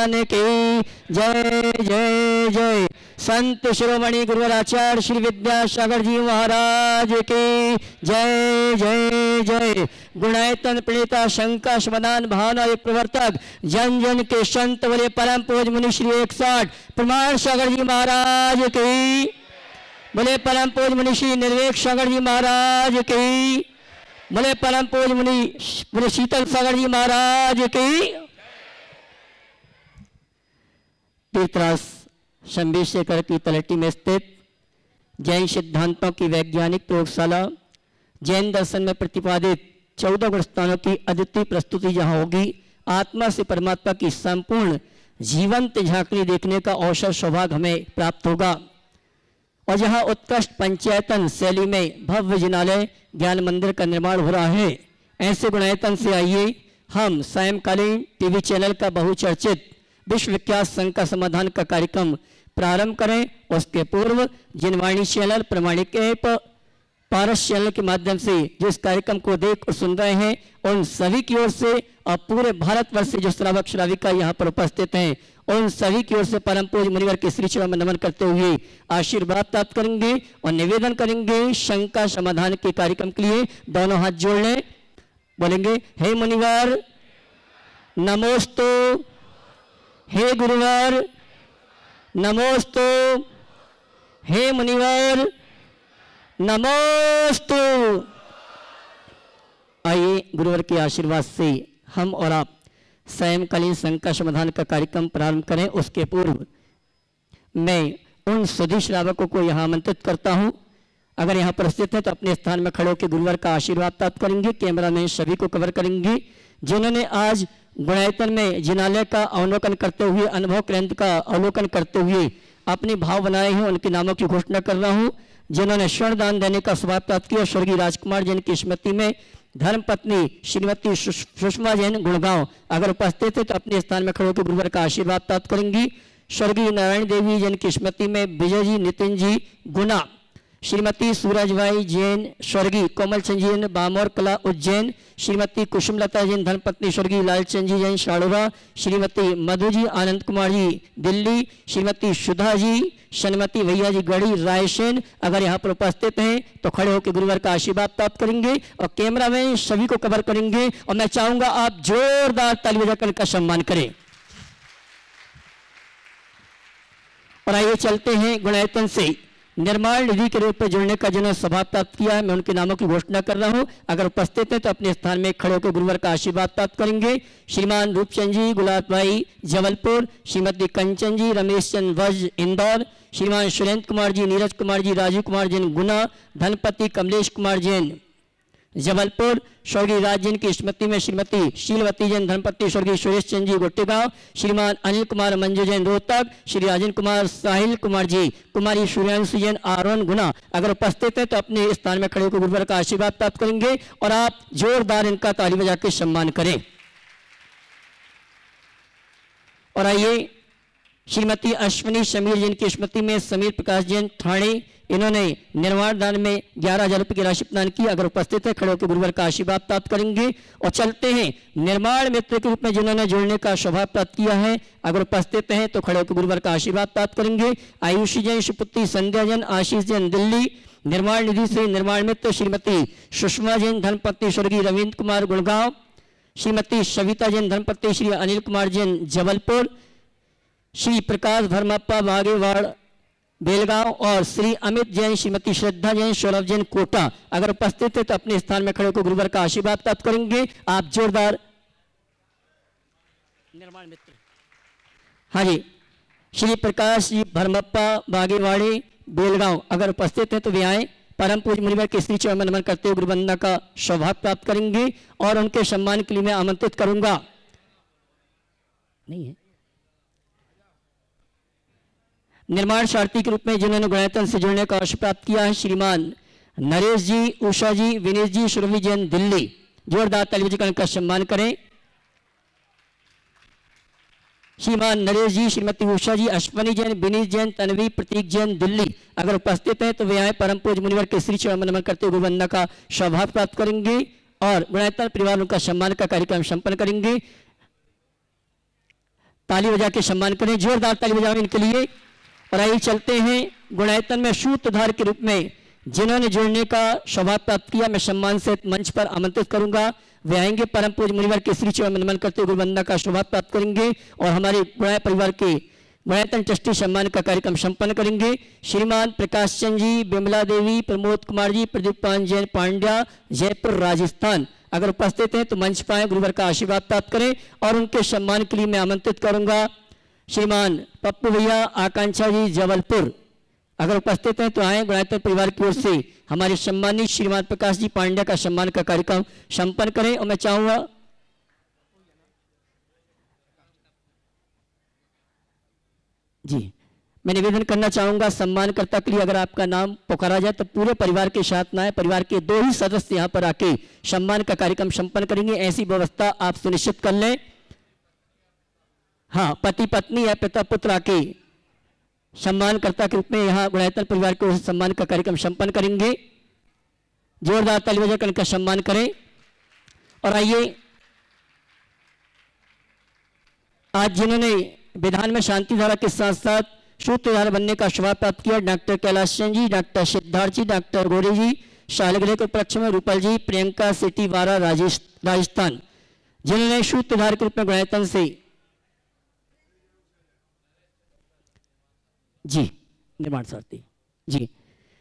भगवान की जय जय जय। संत शिरोमणि गुरुवर आचार्य श्री विद्यासागर जी महाराज की जय जय जय। गुणायतन प्रणेता शंका समाधान भावना एक प्रवर्तक जन जन के संत बोले परम पूज मुनि श्री 160 प्रमाण सागर जी महाराज की बोले परम पूज मुनि श्री निर्वेक सागर जी महाराज की बोले परम पूज मुनि बोले शीतल सागर जी महाराज की। तीर्थराज शंभीशेखर की तलहटी में स्थित जैन सिद्धांतों की वैज्ञानिक प्रयोगशाला जैन दर्शन में प्रतिपादित 14 गुण स्थानों की अद्वितीय प्रस्तुति जहां होगी, आत्मा से परमात्मा की संपूर्ण जीवंत झांकनी देखने का अवसर सौभाग्य हमें प्राप्त होगा। और जहां उत्कृष्ट पंचायतन शैली में भव्य जिनालय ज्ञान मंदिर का निर्माण हो रहा है, ऐसे गुणायतन से आइए हम सायंकालीन टीवी चैनल का बहुचर्चित विश्व विख्यात शंका समाधान का कार्यक्रम प्रारंभ करें। उसके पूर्व जिनवाणी चैनल प्रमाणिक ऐप पारस चैनल के माध्यम से जिस कार्यक्रम को देख और सुन रहे हैं, उन सभी की ओर से और पूरे भारतवर्ष से जो श्रावक श्राविका यहाँ पर उपस्थित हैं, उन सभी की ओर से परम पूज्य मुनिवर के श्री चरण में नमन करते हुए आशीर्वाद प्राप्त करेंगे और निवेदन करेंगे शंका समाधान के कार्यक्रम के लिए दोनों हाथ जोड़ लें। बोलेंगे हे मुनिवर नमोस्तु, हे गुरुवर नमोस्तु, हे मुनिवर नमोस्तु। आइए गुरुवर के आशीर्वाद से हम और आप सायंकालीन शंका समाधान का कार्यक्रम प्रारंभ करें। उसके पूर्व मैं उन सभी श्रावकों को यहाँ आमंत्रित करता हूँ, अगर यहाँ पर स्थित है तो अपने स्थान में खड़े होकर गुरुवर का आशीर्वाद प्राप्त करेंगे। कैमरा में सभी को कवर करेंगे जिन्होंने आज गुणायतन में जिनालय का अवलोकन करते हुए, अनुभव केंद्र का अवलोकन करते हुए अपने भाव बनाए हैं, उनके नामों की घोषणा कर रहा हूँ। जिन्होंने स्वर्ण दान देने का सौभाग्य प्राप्त किया, स्वर्गीय राजकुमार जैन की स्मृति में धर्मपत्नी श्रीमती सुषमा जैन गुड़गांव अगर उपस्थित है तो अपने स्थान में खड़े होकर गुरुवर का आशीर्वाद प्राप्त करेंगी। स्वर्गीय नारायण देवी जैन की स्मृति में विजय जी नितिन जी गुना, श्रीमती सूरजबाई जैन स्वर्गीय कोमल चंद जैन बामोर कला उज्जैन, श्रीमती कुसुमलता जैन धर्मपत्नी स्वर्गीय लालचंद जी जैन शाड़ोरा, श्रीमती मधु जी आनंद कुमार जी दिल्ली, श्रीमती सुधा जी श्रीमती भैया जी गढ़ी रायसेन अगर यहाँ पर उपस्थित हैं तो खड़े होकर गुरुवर का आशीर्वाद प्राप्त करेंगे और कैमरा में सभी को कवर करेंगे। और मैं चाहूंगा आप जोरदार ताली बजाकर इनका सम्मान करें। और आइए चलते हैं गुणायतन से निर्माण निधि के रूप में जुड़ने का जिन्होंने सौभाग्य प्राप्त किया है, मैं उनके नामों की घोषणा कर रहा हूं। अगर उपस्थित हैं तो अपने स्थान में खड़े होकर गुरुवर का आशीर्वाद प्राप्त करेंगे। श्रीमान रूपचंद जी गुलाब भाई जबलपुर, श्रीमती कंचन जी रमेश चंद वज इंदौर, श्रीमान सुरेंद्र कुमार जी नीरज कुमार जी राजीव कुमार जैन गुना, धनपति कमलेश कुमार जैन जबलपुर, स्वर्गीय राज जैन की स्मृति में श्रीमती शीलवती जैन धर्मपत्नी स्वर्गीय सुरेश चंद जी गोटेगांव, श्रीमान अनिल कुमार मंजू जैन रोहतक, श्री राजेंद्र कुमार साहिल कुमार जी, कुमारी सूर्यांशु जैन आरोन गुना अगर उपस्थित है तो अपने स्थान में खड़े होकर गुरुवर का आशीर्वाद प्राप्त करेंगे और आप जोरदार इनका ताली बजा के सम्मान करें। और आइए श्रीमती अश्विनी समीर जैन की स्मृति में समीर प्रकाश जैन थाने, इन्होंने निर्माण दान में 11,000 रुपये की राशि प्रदान की, अगर उपस्थित है खड़े होकर गुरुवर का आशीर्वाद प्राप्त करेंगे। और चलते हैं निर्माण मित्र के रूप में जिन्होंने जुड़ने का सौभाग्य प्राप्त किया है, अगर उपस्थित हैं तो खड़े होकर गुरुवर का आशीर्वाद प्राप्त करेंगे। आयुषी जैन सुपुत्री संध्या जैन आशीष जैन दिल्ली, निर्माण निधि से निर्माण मित्र श्रीमती सुषमा जैन धर्मपत्नी स्वर्गीय रविंद्र कुमार गुड़गांव, श्रीमती सविता जैन धर्मपत्नी श्री अनिल कुमार जैन जबलपुर, श्री प्रकाश धर्मप्पा बागेवाड़ बेलगांव और श्री अमित जैन श्रीमती श्रद्धा जैन सौरभ जैन कोटा अगर उपस्थित है तो अपने स्थान में खड़े होकर गुरुवर का आशीर्वाद प्राप्त करेंगे। आप जोरदार निर्माण मित्र, हाँ जी, श्री प्रकाश जी धर्मप्पा बागेवाड़ी बेलगांव अगर उपस्थित है तो वे आए। परम पूज्य मुनिवर के श्री चरण में नमन करते हुए गुरुवंदना का सौभाग्य प्राप्त करेंगे और उनके सम्मान के लिए मैं आमंत्रित करूंगा। नहीं है निर्माण सारथी के रूप में जिन्होंने गुणायतन से जुड़ने का अवसर प्राप्त किया है, श्रीमान नरेश जी, उषा जी, विनेश जी, सुरभि जैन दिल्ली, जोरदार ताली बजाकर इनका सम्मान करें। श्रीमान नरेश जी, श्रीमती उषा जी, अश्वनी जैन, विनीत जैन, तन्वी, प्रतीक जैन दिल्ली अगर उपस्थित हैं तो वे आए। परम पूज्य मुनिवर के श्री चरण में नमन करते हुए गुरुवंदना का सौभाग्य प्राप्त करेंगे और गुणायतन परिवार उनका सम्मान का कार्यक्रम संपन्न करेंगे। ताली बजा के सम्मान करें, जोरदार ताली बजाएं इनके लिए। और आइए चलते हैं गुणायतन में सूत्रधार के रूप में जिन्होंने जुड़ने का सौभाग्य प्राप्त किया, मैं सम्मान से मंच पर आमंत्रित करूंगा। वे आएंगे, परम पूज्य मुनिवर के श्री चरण में नमन करते हुए गुरुवंदना का सौभाग्य प्राप्त करेंगे और हमारे गुणाय परिवार के गुणायतन ट्रस्टी सम्मान का कार्यक्रम संपन्न करेंगे। श्रीमान प्रकाश चंद जी, बिमला देवी, प्रमोद कुमार जी, प्रदीप पान जैन पांड्या, जयपुर राजस्थान अगर उपस्थित हैं तो मंच पाए, गुरुवर का आशीर्वाद प्राप्त करें। और उनके सम्मान के लिए मैं आमंत्रित करूंगा श्रीमान पप्पू भैया आकांक्षा जी जबलपुर, अगर उपस्थित हैं तो आए। गुणायतन परिवार की ओर से हमारे सम्मानित श्रीमान प्रकाश जी पांड्या का सम्मान का कार्यक्रम संपन्न करें। और मैं चाहूंगा जी, मैं निवेदन करना चाहूंगा सम्मानकर्ता के लिए अगर आपका नाम पुकारा जाए तो पूरे परिवार के साथ ना आए, परिवार के 2 ही सदस्य यहां पर आके सम्मान का कार्यक्रम संपन्न करेंगे, ऐसी व्यवस्था आप सुनिश्चित कर लें। हाँ, पति पत्नी या पिता पुत्र आके सम्मानकर्ता के रूप में यहाँ गुणायतन परिवार की ओर से सम्मान का कार्यक्रम संपन्न करेंगे। जोरदार ताली बजाकर इनका सम्मान करें। और आइए आज जिन्होंने विधान में शांति धारा के साथ साथ सूत्रधार बनने का सौभाग्य प्राप्त किया, डॉक्टर कैलाश चंद जी, डॉक्टर सिद्धार्थ जी, डॉक्टर गोरे जी, शालग्रह के उपलक्ष्य में रूपल जी, प्रियंका सिटी वारा राजस्थान, जिन्होंने सूत्रधार के रूप में गुणायतन से जी निर्माण सारथी जी,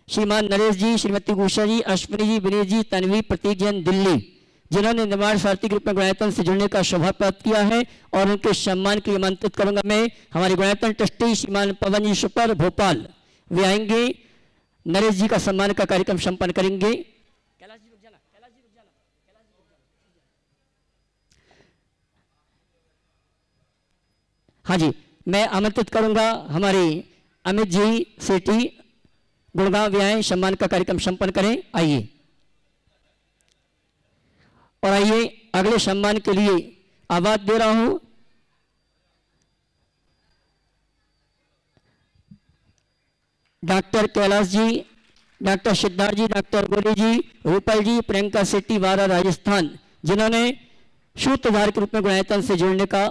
श्रीमान नरेश जी, श्रीमती उषा जी, अश्विनी जी, विनीत जी, तन्वी, प्रतीक जैन दिल्ली, जिन्होंने निर्माण सारथी के रूप में गुणायतन से जुड़ने का सौभाग्य प्राप्त किया है। और उनके सम्मान के लिए आमंत्रित करूंगा मैं हमारे गुणायतन ट्रस्टी श्रीमान पवन जी सुपर भोपाल, वे आएंगे, नरेश जी का सम्मान का कार्यक्रम संपन्न करेंगे। कैलाश जी रुक जाना, कैलाश जी रुक जाना, कैलाश जी रुक जाना। हाँ जी, मैं आमंत्रित करूंगा हमारे अमित जी सेठी गुड़गांव, वे आए, सम्मान का कार्यक्रम संपन्न करें। आइए और आइए अगले सम्मान के लिए आवाज दे रहा हूं डॉक्टर कैलाश जी, डॉक्टर सिद्धार्थ जी, डॉक्टर गोरी जी, रूपल जी, प्रियंका सेट्टी वारा राजस्थान, जिन्होंने सूत्रधार के रूप में गुणायतन से जुड़ने का,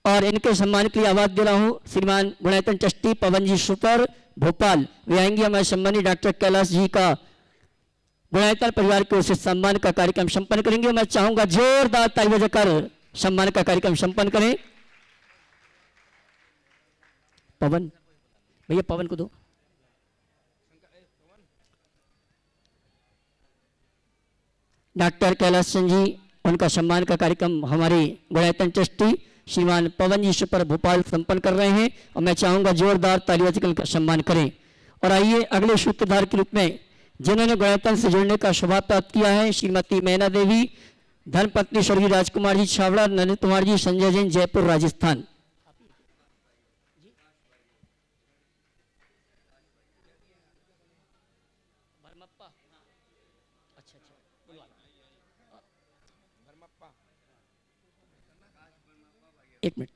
और इनके सम्मान के लिए आवाज दे रहा हूं श्रीमान गुणायतन ट्रस्टी पवन जी सुपर भोपाल, वे आएंगे, हमारे सम्मानित डॉक्टर कैलाश जी का गुणायतन परिवार की ओर से सम्मान का कार्यक्रम संपन्न करेंगे। मैं चाहूंगा जोरदार ताली बजाकर सम्मान का कार्यक्रम संपन्न करें। पवन भैया, पवन को दो। डॉक्टर कैलाश चंद जी, उनका सम्मान का कार्यक्रम हमारे गुणायतन ट्रस्टी श्रीमान पवन जी सुपर भोपाल संपन्न कर रहे हैं और मैं चाहूंगा जोरदार ताली बजाकर उनका सम्मान करें। और आइए अगले सूत्रधार के रूप में जिन्होंने गुणायतन से जुड़ने का सौभाग्य प्राप्त किया है, श्रीमती मैना देवी, धर्मपत्नी स्वर्गीय राजकुमार जी छावड़ा, नरेंद्र कुमार जी, संजय जैन, जयपुर राजस्थान। एक मिनट,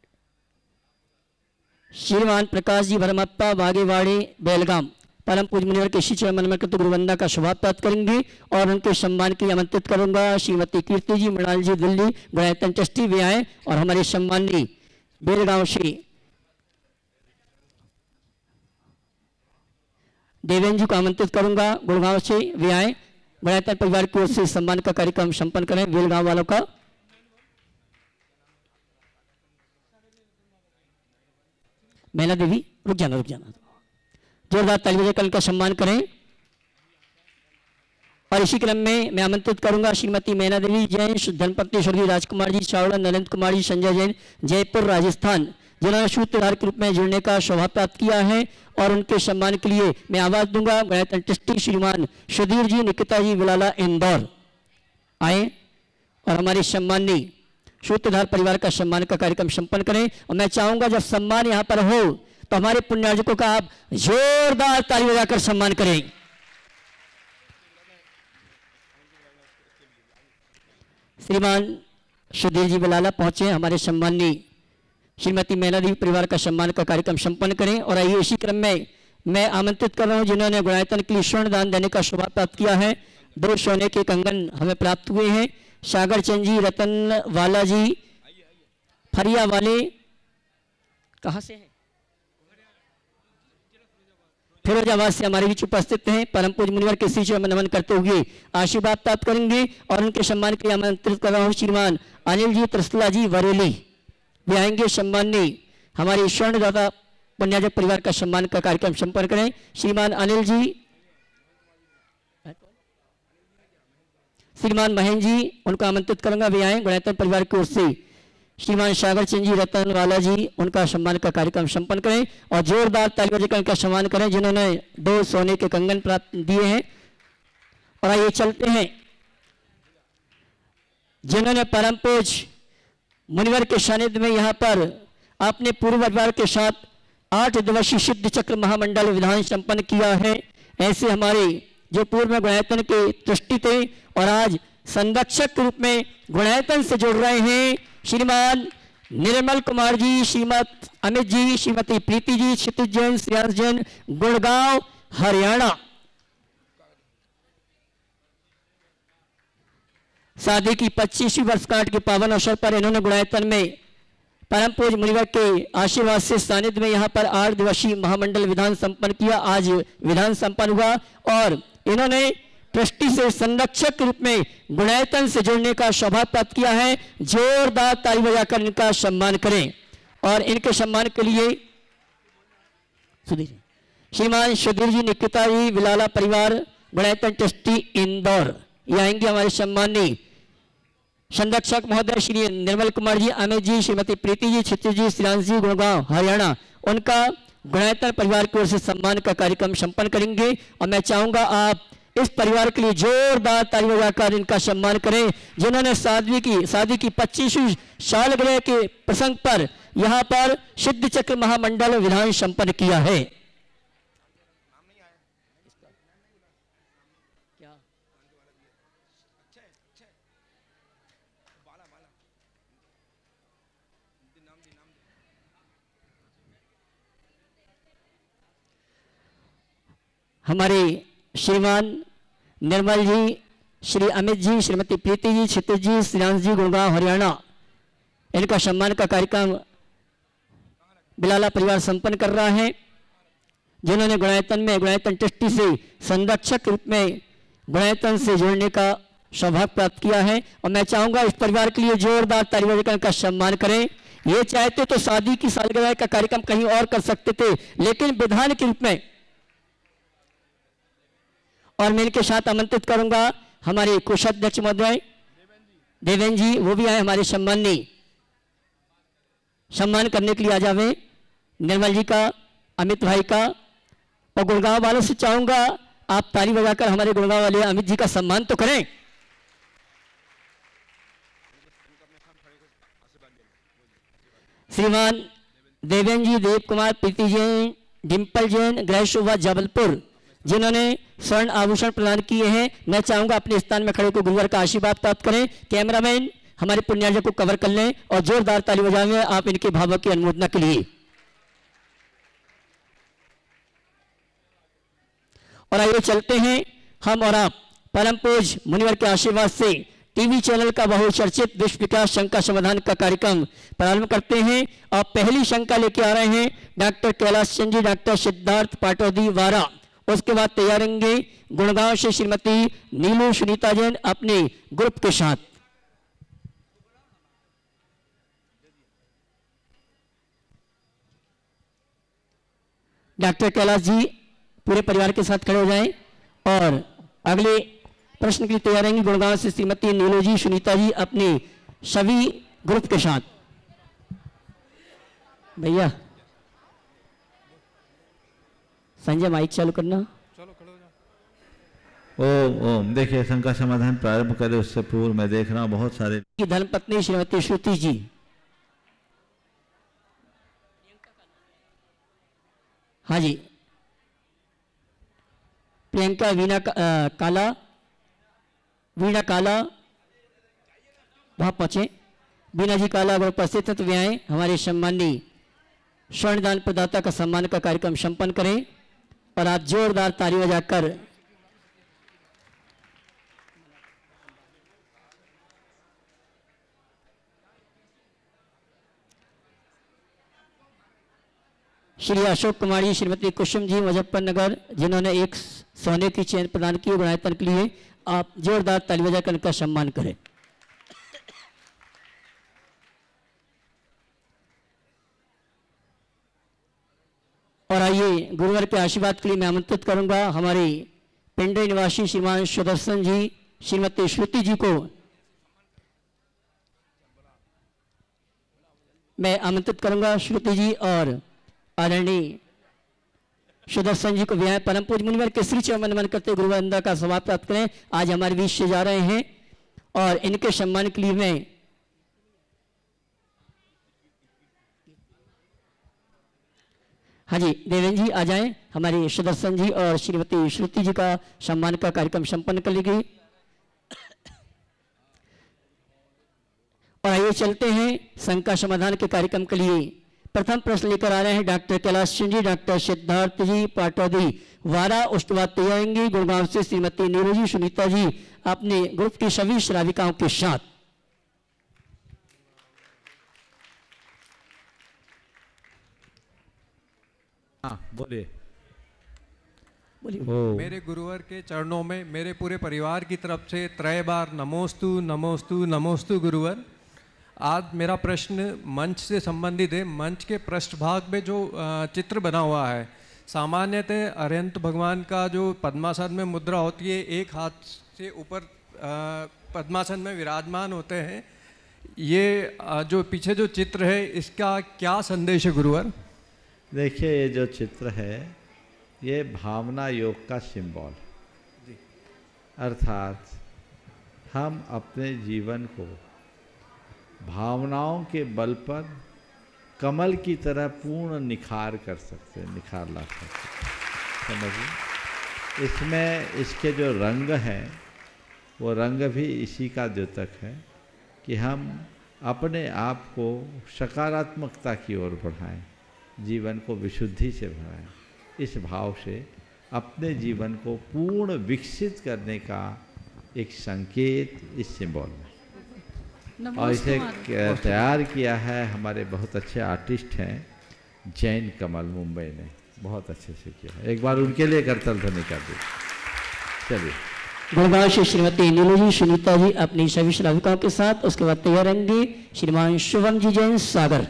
श्रीमान प्रकाश जी भरमप्पा, बागेवाड़ी, बेलगाम, परम पूज्य मुनिवर के श्री चरण में कृत गुरुवंदना का सौभाग्य प्राप्त करेंगे और उनके सम्मान के लिए आमंत्रित करूंगा श्रीमती कीर्ति जी, मृणाल जी दिल्ली, गुणायतन ट्रस्टी, वे आए। और हमारे सम्मानी बेलगांव से देवेंद्र जी को आमंत्रित करूंगा, गुड़गांव से, वे आए, गुणायतन परिवार की ओर से सम्मान का कार्यक्रम संपन्न करें बेलगांव वालों का। मैना देवी रुक जाना, रुक जाना, जोरदार ताली बजाकर उनका सम्मान करें। और इसी क्रम में मैं आमंत्रित करूंगा श्रीमती मैना देवी जैन, धर्मपत्नी स्वर्गीय राजकुमार जी चावड़ा, नरेंद्र कुमार जी, संजय जैन, जयपुर राजस्थान, जिन्होंने सूत्रधार के रूप में जुड़ने का सौभाग्य प्राप्त किया है और उनके सम्मान के लिए मैं आवाज दूंगा गुणायतन ट्रस्टी श्रीमान सुधीर जी, निकिता जी, विलाला, इंदौर आए और हमारे सम्मानी सूत्रधार परिवार का सम्मान का कार्यक्रम संपन्न करें। और मैं चाहूंगा जब सम्मान यहां पर हो तो हमारे पुण्यार्जकों का आप जोरदार ताली बजाकर सम्मान करें। श्रीमान सुधीर जी बिलाला पहुंचे, हमारे सम्मानी श्रीमती मैना देवी परिवार का सम्मान का कार्यक्रम संपन्न करें। और आइए इसी क्रम में मैं आमंत्रित कर रहा हूं जिन्होंने गुणायतन के लिए स्वर्ण दान देने का सौभाग्य प्राप्त किया है, 2 सोने के कंगन हमें प्राप्त हुए हैं, सागर चंद जी, रतन वाला जी, फरिया वाले कहाँ से हैं? फिरोजाबाद से हमारे बीच उपस्थित हैं। परम पूज्य मुनिवर के श्री चरण में नमन करते हुए आशीर्वाद प्राप्त करेंगे और उनके सम्मान के लिए आमंत्रित कर रहा हूँ श्रीमान अनिल जी त्रिशला जी वरेली वे आएंगे। सम्माननीय हमारे स्वर्णदाता पुण्याजक परिवार का सम्मान का कार्यक्रम संपन्न करें। श्रीमान अनिल जी, श्रीमान महेंद्र जी, उनको आमंत्रित करूंगा वे आए गुणायतन परिवार की ओर से। श्रीमान सागर चंद जी रतनवाला जी, उनका सम्मान का कार्यक्रम संपन्न करें और जोरदार ताली बजाकर उनका सम्मान करें जिन्होंने 2 सोने के कंगन प्राप्त दिए हैं। और आइए चलते हैं जिन्होंने परम पूज्य मुनिवर के सानिध्य में यहाँ पर अपने पूर्व परिवार के साथ 8 दिवसीय सिद्ध चक्र महामंडल विधान संपन्न किया है। ऐसे हमारे जो पूर्व में गुणायतन के ट्रस्टी थे और आज संरक्षक के रूप में गुणायतन से जुड़ रहे हैं श्रीमान निर्मल कुमार जी, श्रीमती अमित जी, श्रीमती प्रीति जी, क्षितिज जैन, श्रेयांश जैन, गुड़गांव हरियाणा। शादी की 25वीं वर्षगांठ के पावन अवसर पर इन्होंने गुणायतन में परम पूज्य मुनिवर के आशीर्वाद से सानिध्य में यहाँ पर 8 दिवसीय महामंडल विधान संपन्न किया। आज विधान संपन्न हुआ और इन्होंने ट्रस्टी से संरक्षक के रूप में गुणायतन से जुड़ने का सौभाग्य प्राप्त किया है। जोरदार ताली बजाकर इनका सम्मान करें। और इनके सम्मान के लिए श्रीमान सुधीर जी, निकिता जी, विलाला परिवार गुणायतन ट्रस्टी इंदौर ये आएंगे। हमारे सम्माननीय संरक्षक महोदय श्री निर्मल कुमार जी, अमित जी, श्रीमती प्रीति जी, क्षितिज जी, श्रेयांश जी, गुड़गांव हरियाणा, उनका गुणायतन परिवार की ओर से सम्मान का कार्यक्रम संपन्न करेंगे। और मैं चाहूंगा आप इस परिवार के लिए जोरदार ताली बजाकर इनका सम्मान करें जिन्होंने शादी की 25वीं सालगिरह के प्रसंग पर यहाँ पर सिद्ध चक्र महामंडल विधान संपन्न किया है। हमारे श्रीमान निर्मल जी, श्री अमित जी, श्रीमती प्रीति जी, क्षितिज जी, श्रेयांश जी, गुड़गांव हरियाणा, इनका सम्मान का कार्यक्रम बिलाला परिवार संपन्न कर रहा है जिन्होंने गुणायतन ट्रस्टी से संरक्षक रूप में गुणायतन से जोड़ने का सौभाग्य प्राप्त किया है। और मैं चाहूंगा इस परिवार के लिए जोरदार ताली बजाकर इनका सम्मान करें। ये चाहते तो शादी की सालगिरह का कार्यक्रम कहीं और कर सकते थे, लेकिन विधान के रूप में। और मैं इनके साथ आमंत्रित करूंगा हमारे कोषाध्यक्ष महोदय देवेन जी, वो भी आए हमारे सम्मान करने के लिए आ जावे। निर्मल जी का, अमित भाई का, और गुड़गांव वालों से चाहूंगा आप ताली बजाकर हमारे गुड़गांव वाले अमित जी का सम्मान तो करें। श्रीमान देवेन जी, देव कुमार, प्रीति जैन, डिम्पल जैन, गृह शोभा जबलपुर, जिन्होंने स्वर्ण आभूषण प्रदान किए हैं, मैं चाहूंगा अपने स्थान में खड़े को गुरुवार का आशीर्वाद प्राप्त करें। कैमरामैन हमारे पुण्यार्जक को कवर कर लें और जोरदार ताली बजाएंगे आप इनके भावों की अनुमोदना के लिए। और आइए चलते हैं हम और आप परम पूज्य मुनिवर के आशीर्वाद से टीवी चैनल का बहुचर्चित विश्व विकास शंका समाधान का कार्यक्रम प्रारंभ करते हैं। और पहली शंका लेके आ रहे हैं डॉक्टर कैलाश चंद जी, डॉक्टर सिद्धार्थ पाटौदी वारा। उसके बाद तैयार रहेंगे गुड़गांव से श्रीमती नीलू सुनीता जैन अपने ग्रुप के साथ। डॉक्टर कैलाश जी पूरे परिवार के साथ खड़े हो जाएं और अगले प्रश्न के लिए तैयार रहेंगे गुड़गांव से श्रीमती नीलू जी, सुनीता जी अपने सभी ग्रुप के साथ। भैया संजय माइक चालू करना। चलो खड़े हो जाओ। ओम देखिए शंका समाधान प्रारंभ करें उससे पूर्व मैं देख रहा हूँ बहुत सारे की धर्मपत्नी श्रीमती श्रुति जी, हाँ जी, प्रियंका वीणा काला वहां पहुंचे। वीणा जी काला अगर उपस्थित है तो वे आए हमारे सम्माननीय स्वर्णदान प्रदाता का सम्मान का कार्यक्रम संपन्न करें। और आप जोरदार ताली बजाकर श्री अशोक कुमार जी, श्रीमती कुसुम जी मुजफ्फरनगर, जिन्होंने एक सोने की चेन प्रदान की गुणायतन के लिए आप जोरदार ताली बजाकर उनका सम्मान करें। और आइए गुरुवार के आशीर्वाद के लिए मैं आमंत्रित करूंगा हमारे पिंडे निवासी श्रीमान सुदर्शन जी, श्रीमती श्रुति जी को मैं आमंत्रित करूंगा। श्रुति जी और आदरणीय सुदर्शन जी को विहाय परम पूज्य मुनिवर के श्री चरण नमन करते गुरुवंदना का सौभाग्य प्राप्त करें। आज हमारे बीच से जा रहे हैं और इनके सम्मान के लिए मैं हाँ जी देवेंद्र जी आ जाएं। हमारे सुदर्शन जी और श्रीमती श्रुति जी का सम्मान का कार्यक्रम संपन्न कर ली गई। और आइए चलते हैं शंका समाधान के कार्यक्रम के लिए। प्रथम प्रश्न लेकर आ रहे हैं डॉक्टर कैलाश सिंह जी, डॉक्टर सिद्धार्थ जी पाटौदी वारा, उसके बाद तैयारेंगे गुड़गांव से श्रीमती नीरू जी, सुनीता जी अपने ग्रुप की सभी श्राविकाओं के साथ। हाँ बोलिए। मेरे गुरुवर के चरणों में मेरे पूरे परिवार की तरफ से त्रय बार नमोस्तु नमोस्तु नमोस्तु गुरुवर। आज मेरा प्रश्न मंच से संबंधित है। मंच के पृष्ठभाग में जो चित्र बना हुआ है, सामान्यतः अरिहंत भगवान का जो पद्मासन में मुद्रा होती है, एक हाथ से ऊपर पद्मासन में विराजमान होते हैं। ये जो पीछे जो चित्र है, इसका क्या संदेश है गुरुवर? देखिए, ये जो चित्र है ये भावना योग का सिंबल, अर्थात हम अपने जीवन को भावनाओं के बल पर कमल की तरह पूर्ण निखार कर सकते हैं, निखार ला सकते हैं। समझिए, इसमें इसके जो रंग हैं वो रंग भी इसी का द्योतक है कि हम अपने आप को सकारात्मकता की ओर बढ़ाएं, जीवन को विशुद्धि से भराएं। इस भाव से अपने जीवन को पूर्ण विकसित करने का एक संकेत इस सिंबल में, और इसे तैयार किया है हमारे बहुत अच्छे आर्टिस्ट हैं जैन कमल, मुंबई ने बहुत अच्छे से किया है। एक बार उनके लिए करतल ध्वनि कर दी। चलिए गुड़गांव से श्रीमती नीलू जी, सुनीता जी अपनी सभी श्राविकाओं के साथ, उसके बाद तैयार रहेंगे श्रीमान शुभम जी जैन सागर।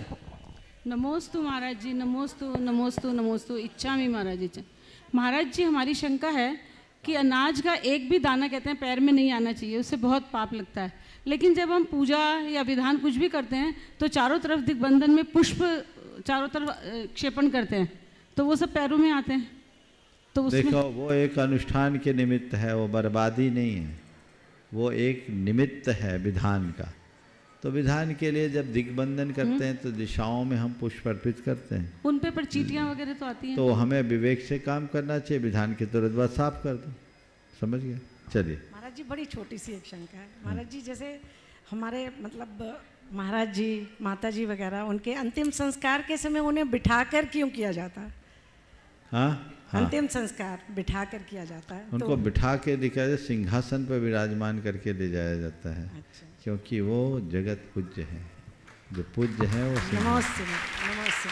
नमोस्तु महाराज जी, नमोस्तु नमोस्तु नमोस्तु। इच्छामि महाराज जी। महाराज जी, हमारी शंका है कि अनाज का एक भी दाना कहते हैं पैर में नहीं आना चाहिए, उससे बहुत पाप लगता है। लेकिन जब हम पूजा या विधान कुछ भी करते हैं तो चारों तरफ दिग्बंधन में पुष्प चारों तरफ क्षेपण करते हैं, तो वो सब पैरों में आते हैं। तो उसमें देखो, वो एक अनुष्ठान के निमित्त है, वो बर्बादी नहीं है, वो एक निमित्त है विधान का। तो विधान के लिए जब दिग्बंधन करते हैं तो दिशाओं में हम पुष्प अर्पित करते हैं, उन पे पर चींटियां वगैरह तो आती हैं। तो हमें विवेक से काम करना चाहिए, विधान के तुरंत बाद साफ कर दो। समझ गए? चलिए महाराज जी, बड़ी छोटी सी एक शंका है महाराज जी। जैसे हमारे मतलब महाराज जी, माता जी वगैरह, उनके अंतिम संस्कार के समय उन्हें बिठाकर क्यों किया जाता है? हाँ, अंतिम संस्कार बिठाकर किया जाता है। उनको बिठा के दिखाया जाए, सिंहासन पर विराजमान करके ले जाया जाता है। अच्छा। क्योंकि वो जगत पूज्य है, जो पूज्य है वो नमस्ते नमस्ते।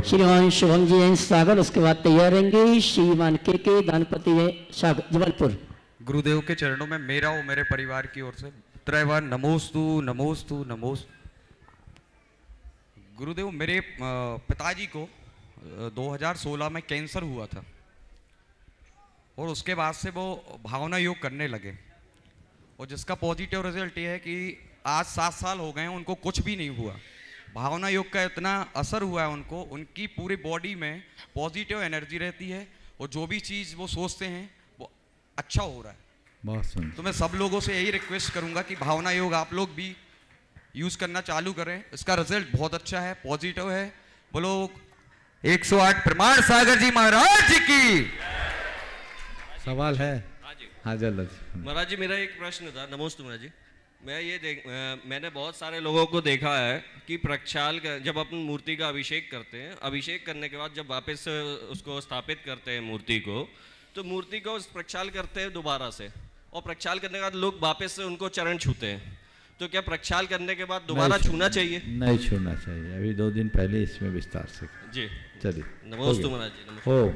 श्रीमान शुभम जी जैन सागर, उसके बाद तैयार रहेंगे श्रीमान के दानपति सागर जबलपुर। गुरुदेव के चरणों में मेरा और मेरे परिवार की ओर से त्रैवार नमोस्तु नमोस्तु नमोस्तु। गुरुदेव, मेरे पिताजी को 2016 में कैंसर हुआ था और उसके बाद से वो भावना योग करने लगे, और जिसका पॉजिटिव रिजल्ट ये है कि आज 7 साल हो गए हैं, उनको कुछ भी नहीं हुआ। भावना योग का इतना असर हुआ है उनको, उनकी पूरी बॉडी में पॉजिटिव एनर्जी रहती है और जो भी चीज़ वो सोचते हैं वो अच्छा हो रहा है। बहुत सुंदर। तो मैं सब लोगों से यही रिक्वेस्ट करूंगा कि भावना योग आप लोग भी यूज़ करना चालू करें, इसका रिजल्ट बहुत अच्छा है, पॉजिटिव है। बोलो 108 प्रमाण सागर जी महाराज जी की। सवाल है? हाँ जल्द। महाराज जी, मेरा एक प्रश्न था। नमोस्तु महाराज जी। मैंने बहुत सारे लोगों को देखा है कि प्रक्षाल जब अपन मूर्ति का अभिषेक करते हैं, अभिषेक करने के बाद जब वापस उसको स्थापित करते हैं मूर्ति को, तो मूर्ति को प्रक्षाल करते हैं दोबारा से, और प्रक्षाल करने के बाद लोग वापस से उनको चरण छूते हैं। तो क्या प्रक्षाल करने के बाद दोबारा छूना चाहिए? नहीं छूना चाहिए, अभी 2 दिन पहले इसमें विस्तार से जी। चलिए, नमोस्तु महाराज जी। हो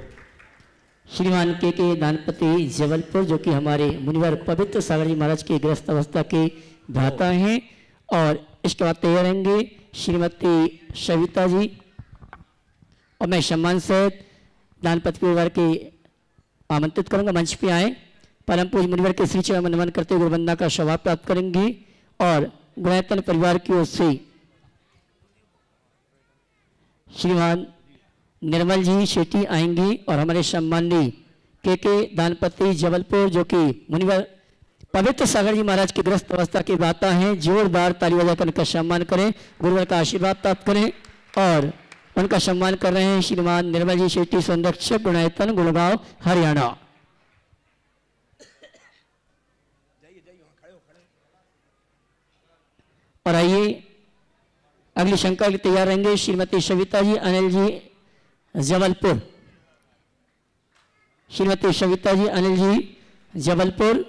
श्रीमान के दानपति जबलपुर, जो कि हमारे मुनिवर पवित्र सागर जी महाराज की गृहस्थ अवस्था के भ्राता हैं, और इसके बाद तैयार रहेंगे श्रीमती सविता जी। और मैं सम्मान से दानपति परिवार के आमंत्रित करूंगा, मंच पे आए। परम पूज्य मुनिवर के श्री चरण में नमन करते हुए गुरुवंदना का स्वभाव प्राप्त करेंगे, और गुणायतन परिवार की ओर से श्रीमान निर्मल जी शेट्टी आएंगी, और हमारे सम्माननीय के दानपति जबलपुर, जो कि मुनिवर पवित्र सागर जी महाराज की गृहस्थ अवस्था के भ्राता हैं, जोरदार ताली बजाकर उनका सम्मान करें, गुरुवर का आशीर्वाद प्राप्त करें। और उनका सम्मान कर रहे हैं श्रीमान निर्मल जी शेट्टी, संरक्षक, गुणायतन, गुड़गांव, हरियाणा। और आइए अगली शंका के लिए तैयार रहेंगे श्रीमती सविता जी अनिल जी जबलपुर। श्रीमती सविता जी अनिल जी जबलपुर,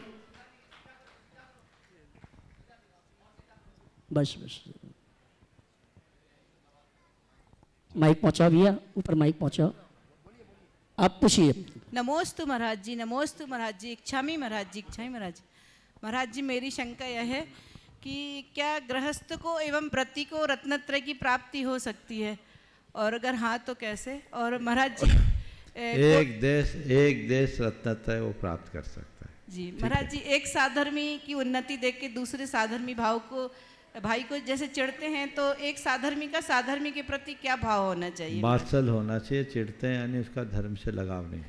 बस बस माइक पहुंचाओ भैया, ऊपर माइक पहुंचाओ, आप पूछिए। नमोस्तु महाराज जी, नमोस्तु महाराज जी, इच्छामी महाराज जी, इच्छामी महाराज जी। महाराज जी, मेरी शंका यह है कि क्या गृहस्थ को एवं व्रती को रत्नत्रय की प्राप्ति हो सकती है, और अगर हाँ तो कैसे? और महाराज जी एक देश रत्नत्रय वो प्राप्त कर सकता है। जी महाराज जी, एक साधर्मी की उन्नति देख के दूसरे साधर्मी भाई को जैसे चिढ़ते हैं, तो एक साधर्मी का साधर्मी के प्रति क्या भाव होना चाहिए? वात्सल होना चाहिए, चिढ़ते हैं यानी उसका धर्म से लगाव नहीं।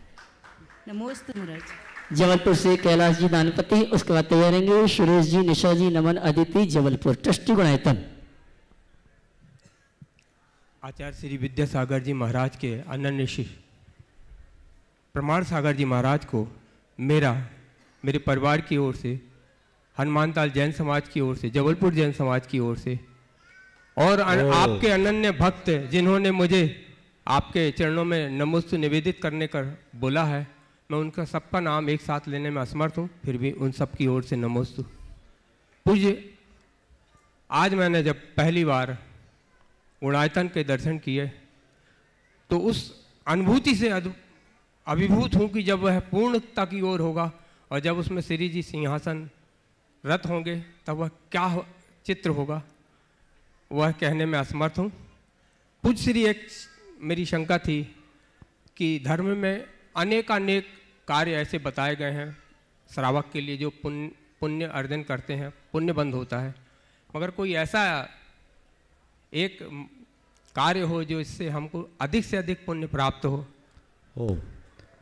नमोस्तु महाराज। जबलपुर से कैलाश जी दानपति, उसके बाद तैयार रहेंगे सुरेश जी, निशा जी, नमन, अदिति, जबलपुर, ट्रस्टी गुणायतन। आचार्य श्री विद्यासागर जी महाराज के अनन्य शिष्य प्रमाण सागर जी महाराज को मेरे परिवार की ओर से, हनुमानताल जैन समाज की ओर से, जबलपुर जैन समाज की ओर से, और आपके अनन्य भक्त जिन्होंने मुझे आपके चरणों में नमोस्तु निवेदित करने का बोला है, मैं उनका सबका नाम एक साथ लेने में असमर्थ हूँ, फिर भी उन सब की ओर से नमोस्तु। पूज्य, आज मैंने जब पहली बार गुणायतन के दर्शन किए तो उस अनुभूति से अभिभूत हूँ कि जब वह पूर्णता की ओर होगा और जब उसमें श्री जी सिंहासन रत होंगे तब वह क्या चित्र होगा, वह कहने में असमर्थ हूँ। पूज्य श्री, एक मेरी शंका थी कि धर्म में अनेक कार्य ऐसे बताए गए हैं श्रावक के लिए जो पुण्य अर्जन करते हैं, पुण्य बंद होता है, मगर कोई ऐसा एक कार्य हो जो इससे हमको अधिक से अधिक पुण्य प्राप्त हो।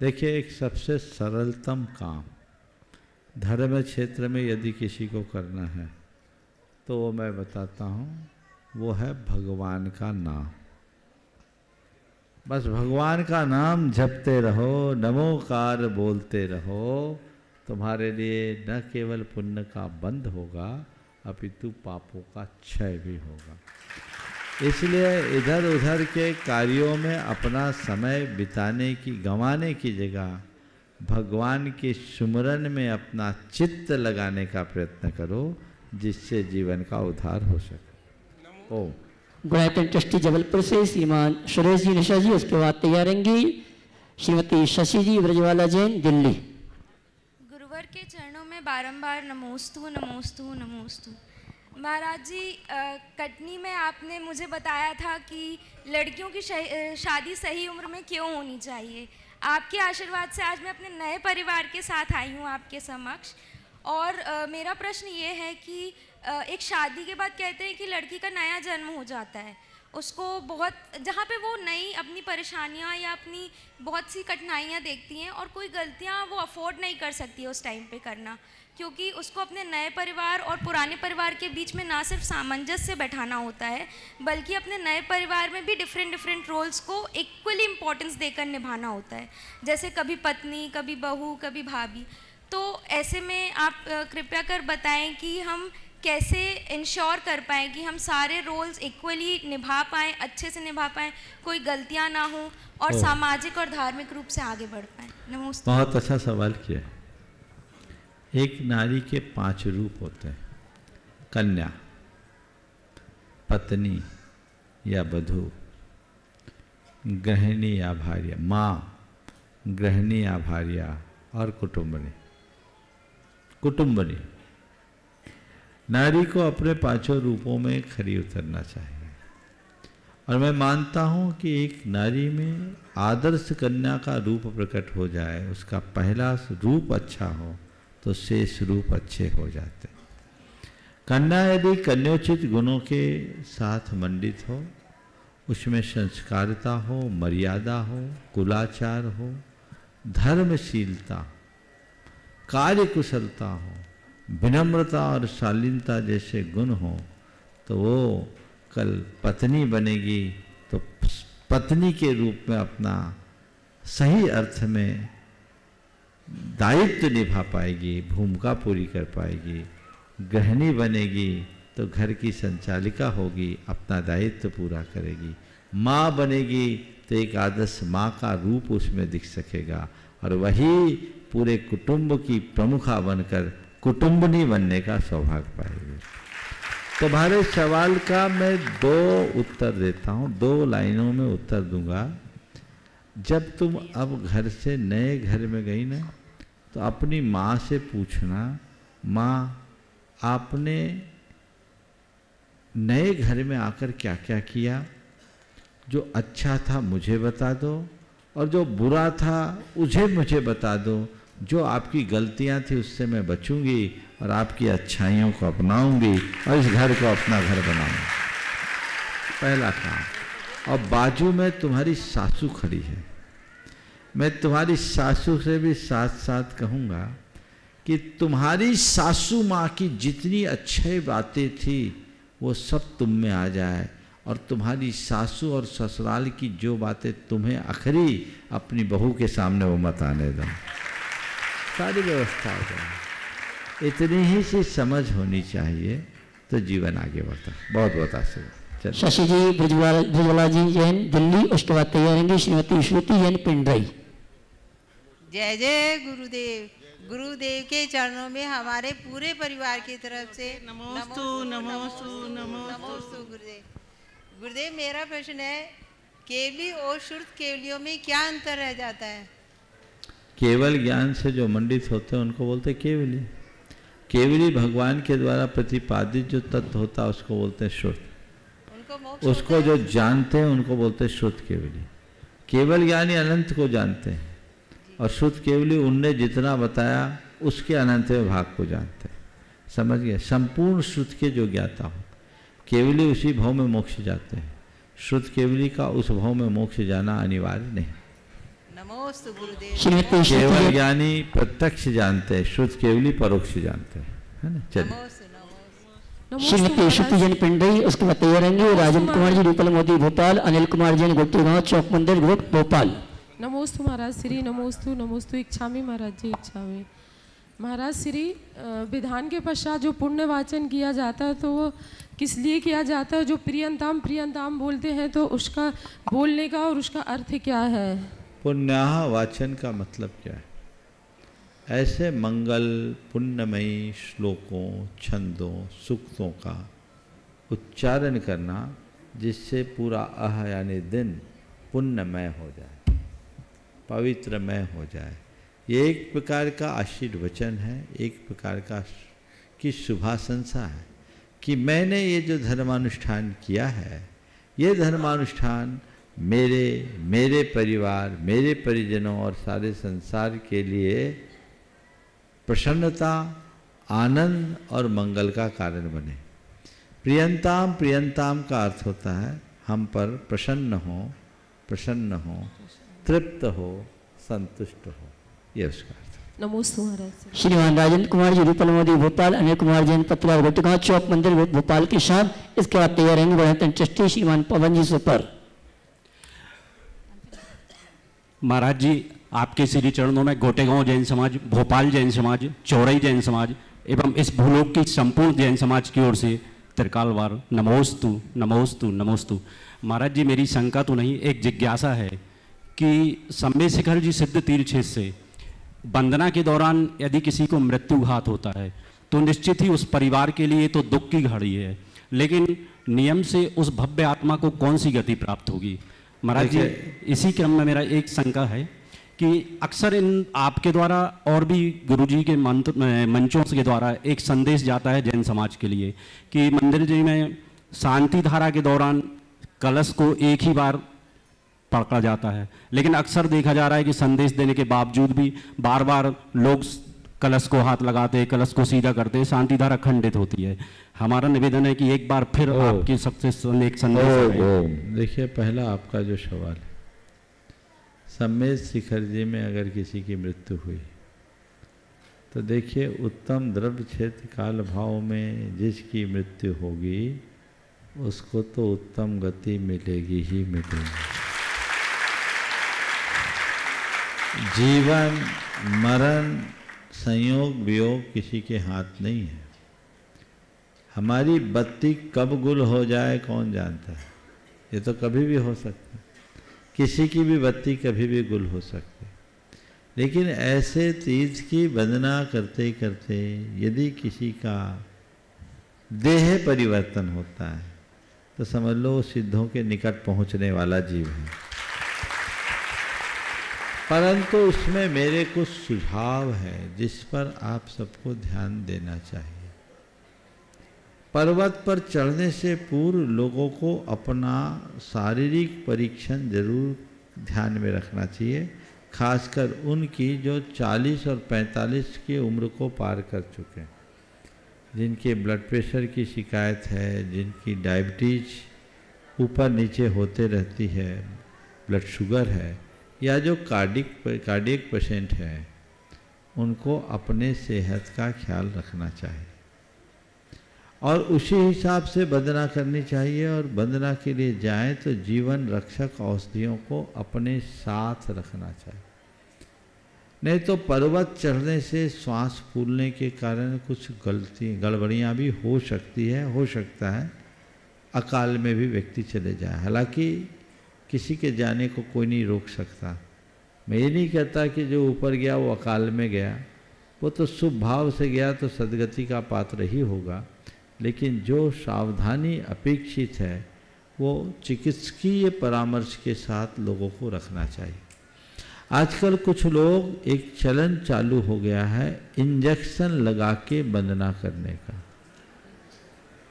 देखिए, एक सबसे सरलतम काम धर्म क्षेत्र में यदि किसी को करना है तो वो मैं बताता हूँ, वो है भगवान का नाम। बस भगवान का नाम जपते रहो, नमोकार बोलते रहो, तुम्हारे लिए न केवल पुण्य का बंध होगा अपितु पापों का क्षय भी होगा। इसलिए इधर उधर के कार्यों में अपना समय गंवाने की जगह भगवान के सुमरन में अपना चित्त लगाने का प्रयत्न करो, जिससे जीवन का उद्धार हो सके। ओम। गुणायतन ट्रस्टी जबलपुर से श्रीमान सुरेश जी, निशा जी, उसके बाद तैयार रहेंगी श्रीमती शशि जी, ब्रजवाला जैन, दिल्ली। गुरुवर के चरणों में बारंबार नमोस्तु नमोस्तु नमोस्तु। महाराज जी, कटनी में आपने मुझे बताया था कि लड़कियों की शादी सही उम्र में क्यों होनी चाहिए। आपके आशीर्वाद से आज मैं अपने नए परिवार के साथ आई हूँ आपके समक्ष, और मेरा प्रश्न ये है कि एक शादी के बाद कहते हैं कि लड़की का नया जन्म हो जाता है, उसको बहुत, जहाँ पे वो नई अपनी परेशानियाँ या अपनी बहुत सी कठिनाइयाँ देखती हैं और कोई गलतियाँ वो अफोर्ड नहीं कर सकती है उस टाइम पे करना, क्योंकि उसको अपने नए परिवार और पुराने परिवार के बीच में ना सिर्फ सामंजस्य बैठाना होता है, बल्कि अपने नए परिवार में भी डिफरेंट रोल्स को इक्वली इम्पोर्टेंस देकर निभाना होता है, जैसे कभी पत्नी, कभी बहू, कभी भाभी। तो ऐसे में आप कृपया कर बताएं कि हम कैसे इंश्योर कर पाएँ कि हम सारे रोल्स इक्वली निभा पाएँ, अच्छे से निभा पाएँ, कोई गलतियाँ ना हो और सामाजिक और धार्मिक रूप से आगे बढ़ पाएँ। नमस्ते। बहुत अच्छा सवाल किया। एक नारी के 5 रूप होते हैं। कन्या, पत्नी या वधू, गृहिणी या भार्या, माँ, गृहिणी या भार्या और कुटुंबनी। कुटुंबनी नारी को अपने पांचों रूपों में खरी उतरना चाहिए। और मैं मानता हूँ कि एक नारी में आदर्श कन्या का रूप प्रकट हो जाए, उसका पहला रूप अच्छा हो तो शेष रूप अच्छे हो जाते। कन्या यदि कन्योचित गुणों के साथ मंडित हो, उसमें संस्कारिता हो, मर्यादा हो, कुलाचार हो, धर्मशीलता, कार्यकुशलता हो, विनम्रता और शालीनता जैसे गुण हो, तो वो कल पत्नी बनेगी तो पत्नी के रूप में अपना सही अर्थ में दायित्व निभा पाएगी, भूमिका पूरी कर पाएगी। गृहिणी बनेगी तो घर की संचालिका होगी, अपना दायित्व पूरा करेगी। माँ बनेगी तो एक आदर्श माँ का रूप उसमें दिख सकेगा और वही पूरे कुटुंब की प्रमुखा बनकर कुटुंबनी बनने का सौभाग्य पाएगी। तुम्हारे सवाल का मैं 2 उत्तर देता हूँ, 2 लाइनों में उत्तर दूंगा। जब तुम अब घर से नए घर में गई ना, तो अपनी माँ से पूछना, माँ आपने नए घर में आकर क्या क्या किया, जो अच्छा था मुझे बता दो और जो बुरा था उसे मुझे बता दो। जो आपकी गलतियां थी उससे मैं बचूंगी और आपकी अच्छाइयों को अपनाऊंगी और इस घर को अपना घर बनाऊंगी। पहला काम। और बाजू में तुम्हारी सासू खड़ी है, मैं तुम्हारी सासू से भी साथ साथ कहूँगा कि तुम्हारी सासू माँ की जितनी अच्छी बातें थी वो सब तुम में आ जाए और तुम्हारी सासू और ससुराल की जो बातें तुम्हें अखरी अपनी बहू के सामने वो मत आने दो। सारी व्यवस्था हो जाए, इतनी ही सी समझ होनी चाहिए तो जीवन आगे बढ़ता। बहुत बहुत आशीर्वाद। शशि जी ब्रजवाला जी जैन दिल्ली, उसके बाद तैयार रहेंगे श्रीमती श्रुति जैन पिंडराई। जय जय गुरुदेव। गुरुदेव के चरणों में हमारे पूरे परिवार की तरफ से नमोस्तु नमोस्तु नमोस्तु गुरुदेव। गुरुदेव मेरा प्रश्न है, केवली और शुद्ध केवलियों में क्या अंतर रह जाता है? केवल ज्ञान से जो मंडित होते हैं उनको बोलते हैं केवली। केवली भगवान के द्वारा प्रतिपादित जो तत्व होता है उसको बोलते हैं शुद्ध। उसको जो जानते हैं उनको बोलते हैं शुद्ध केवली। केवल ज्ञानी अनंत को जानते हैं और शुद्ध केवली उनने जितना बताया उसके अनंतवें भाग को जानते हैं। समझ गए? संपूर्ण शुद्ध के जो ज्ञाता हो, केवली उसी भाव में मोक्ष जाते हैं। शुद्ध केवली का उस भाव में मोक्ष जाना अनिवार्य नहीं। नमोस्तु गुरुदेव। केवल ज्ञानी प्रत्यक्ष जानते हैं, शुद्ध केवली परोक्ष जानते हैं, है ना? चलिए। श्रीमती श्रुति जैन पिंडई, उसके बाद तैयार रहेंगे राजेंद्र कुमार जी रूपल मोदी भोपाल, अनिल कुमार जैन गोत्रीगांव चौक मंदिर ग्रुप भोपाल। नमोस्तु महाराज श्री, नमोस्तु नमोस्तु इच्छामी महाराज जी इच्छामी। महाराज श्री, विधान के पश्चात जो पुण्य वाचन किया जाता है तो वो किस लिए किया जाता है? जो प्रियंताम प्रियंताम बोलते हैं तो उसका बोलने का और उसका अर्थ क्या है? पुण्याह वाचन का मतलब क्या है? ऐसे मंगल पुण्यमयी श्लोकों, छंदों, सूक्तों का उच्चारण करना जिससे पूरा अह यानी दिन पुण्यमय हो जाए, पवित्रमय हो जाए। ये एक प्रकार का आशीर्वचन है, एक प्रकार का की शुभाशंसा है कि मैंने ये जो धर्मानुष्ठान किया है, ये धर्मानुष्ठान मेरे परिवार, मेरे परिजनों और सारे संसार के लिए प्रसन्नता, आनंद और मंगल का कारण बने। प्रियंताम प्रियंताम का अर्थ होता है हम पर प्रसन्न हो, तृप्त हो, संतुष्ट हो, ये उसका अर्थ। नमोस्तु महाराज। श्रीमान राजेंद्र कुमार जी रूपल मोदी भोपाल, अनिल कुमार जैन पतला गोत्रीगांव चौक मंदिर भोपाल के साथ। इसके बाद तैयार रहेंगे गणतंत्र ट्रस्टी श्रीमान पवन जी सुपर। महाराज जी, आपके श्री चरणों में गोटेगांव जैन समाज, भोपाल जैन समाज, चौरई जैन समाज एवं इस भूलोक की संपूर्ण जैन समाज की ओर से त्रिकालवार नमोस्तु नमोस्तु नमोस्तु। महाराज जी, मेरी शंका तो नहीं, एक जिज्ञासा है कि सम्य शिखर जी सिद्ध तीर्थ क्षेत्र से वंदना के दौरान यदि किसी को मृत्युघात होता है तो निश्चित ही उस परिवार के लिए तो दुख की घड़ी है, लेकिन नियम से उस भव्य आत्मा को कौन सी गति प्राप्त होगी? महाराज जी, इसी क्रम में मेरा एक शंका है कि अक्सर इन आपके द्वारा और भी गुरुजी के मंचों के द्वारा एक संदेश जाता है जैन समाज के लिए कि मंदिर जी में शांति धारा के दौरान कलश को एक ही बार पकड़ा जाता है, लेकिन अक्सर देखा जा रहा है कि संदेश देने के बावजूद भी बार बार लोग कलश को हाथ लगाते हैं, कलश को सीधा करते हैं, शांति धारा खंडित होती है। हमारा निवेदन है कि एक बार फिर आपकी सबसे एक संदेश। देखिए, पहला आपका जो सवाल है, सम्मेद शिखर जी में अगर किसी की मृत्यु हुई तो देखिए, उत्तम द्रव्य क्षेत्र काल भाव में जिसकी मृत्यु होगी उसको तो उत्तम गति मिलेगी ही मिलेगी। जीवन मरण संयोग वियोग किसी के हाथ नहीं है। हमारी बत्ती कब गुल हो जाए कौन जानता है? ये तो कभी भी हो सकता है, किसी की भी बत्ती कभी भी गुल हो सकती है। लेकिन ऐसे तीर्थ की वंदना करते करते यदि किसी का देह परिवर्तन होता है तो समझ लो सिद्धों के निकट पहुंचने वाला जीव है। परंतु उसमें मेरे कुछ सुझाव है जिस पर आप सबको ध्यान देना चाहिए। पर्वत पर चढ़ने से पूर्व लोगों को अपना शारीरिक परीक्षण जरूर ध्यान में रखना चाहिए, खासकर उनकी जो 40 और 45 की उम्र को पार कर चुके हैं, जिनके ब्लड प्रेशर की शिकायत है, जिनकी डायबिटीज ऊपर नीचे होते रहती है, ब्लड शुगर है, या जो कार्डियक पेशेंट है, उनको अपने सेहत का ख्याल रखना चाहिए और उसी हिसाब से वंदना करनी चाहिए। और वंदना के लिए जाएं तो जीवन रक्षक औषधियों को अपने साथ रखना चाहिए। नहीं तो पर्वत चढ़ने से श्वास फूलने के कारण कुछ गड़बड़ियाँ भी हो सकती है, हो सकता है अकाल में भी व्यक्ति चले जाए। हालांकि किसी के जाने को कोई नहीं रोक सकता। मैं ये नहीं कहता कि जो ऊपर गया वो अकाल में गया, वो तो शुभ भाव से गया तो सदगति का पात्र ही होगा। लेकिन जो सावधानी अपेक्षित है वो चिकित्सकीय परामर्श के साथ लोगों को रखना चाहिए। आजकल कुछ लोग एक चलन चालू हो गया है इंजेक्शन लगा के वंदना करने का।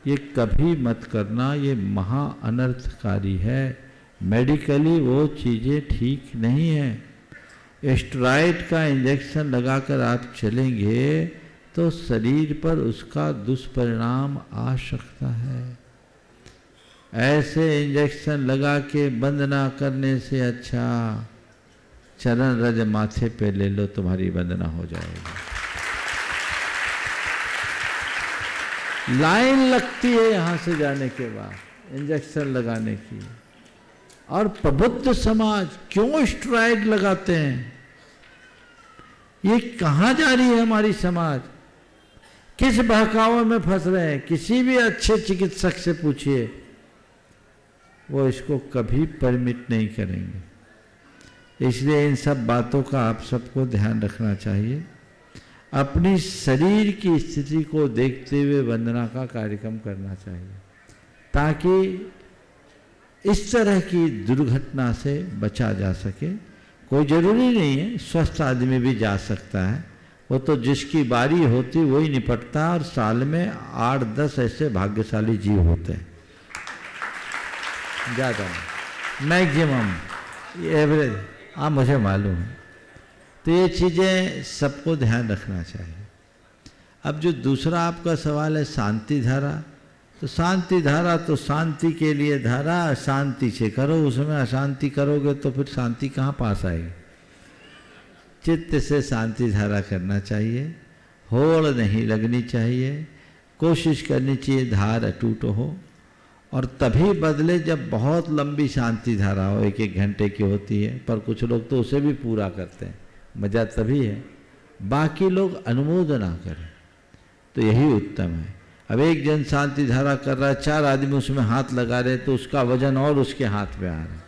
ये कभी मत करना, ये महा अनर्थकारी है। मेडिकली वो चीज़ें ठीक नहीं है। स्टेरॉइड का इंजेक्शन लगाकर आप चलेंगे तो शरीर पर उसका दुष्परिणाम आ सकता है। ऐसे इंजेक्शन लगा के वंदना करने से अच्छा चरण रज माथे पे ले लो, तुम्हारी वंदना हो जाएगी। लाइन लगती है यहाँ से जाने के बाद इंजेक्शन लगाने की। और प्रबुद्ध समाज क्यों स्टेरॉइड लगाते हैं? ये कहाँ जा रही है हमारी समाज? किस बहकावे में फंस रहे हैं? किसी भी अच्छे चिकित्सक से पूछिए, वो इसको कभी परमिट नहीं करेंगे। इसलिए इन सब बातों का आप सबको ध्यान रखना चाहिए। अपनी शरीर की स्थिति को देखते हुए वंदना का कार्यक्रम करना चाहिए, ताकि इस तरह की दुर्घटना से बचा जा सके। कोई जरूरी नहीं है, स्वस्थ आदमी भी जा सकता है, वो तो जिसकी बारी होती वही निपटता है। और साल में 8-10 ऐसे भाग्यशाली जीव होते हैं, ज़्यादा मैक्सिमम एवरेज, हाँ मुझे मालूम है। तो ये चीज़ें सबको ध्यान रखना चाहिए। अब जो दूसरा आपका सवाल है शांति धारा, तो शांति धारा तो शांति के लिए धारा, शांति से करो, उसमें अशांति करोगे तो फिर शांति कहाँ पास आएगी। चित्त से शांति धारा करना चाहिए, होड़ नहीं लगनी चाहिए, कोशिश करनी चाहिए धार अटूट हो। और तभी बदले जब बहुत लंबी शांति धारा हो, 1-1 घंटे की होती है, पर कुछ लोग तो उसे भी पूरा करते हैं, मज़ा तभी है। बाकी लोग अनुमोदना करें तो यही उत्तम है। अब एक जन शांति धारा कर रहा है, 4 आदमी उसमें हाथ लगा रहे, तो उसका वजन और उसके हाथ में आ रहा है,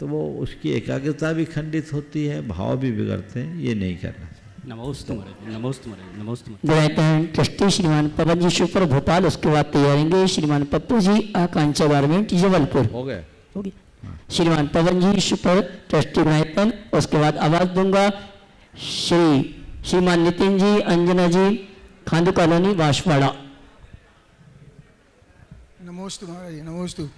तो वो उसकी एकाग्रता भी खंडित होती है, भाव भी बिगड़ते हैं। ये नहीं करना चाहिए। नमोस्तु महाराज, नमोस्तु महाराज, नमोस्तु महाराज। गुणायतन ट्रस्टी श्रीमान पवन जी शुक्र भोपाल, उसके बाद तैयारेंगे श्रीमान पप्पू जी आकांक्षा गारमेंट जबलपुर। हो गए? हो गया। श्रीमान पवन जी शुक्र ट्रस्टी गुणायतन, उसके बाद आवाज दूंगा श्रीमान नितिन जी अंजना जी खांडू कॉलोनी बांसवाड़ा। नमोस्तु महाराज जी, नमोस्तु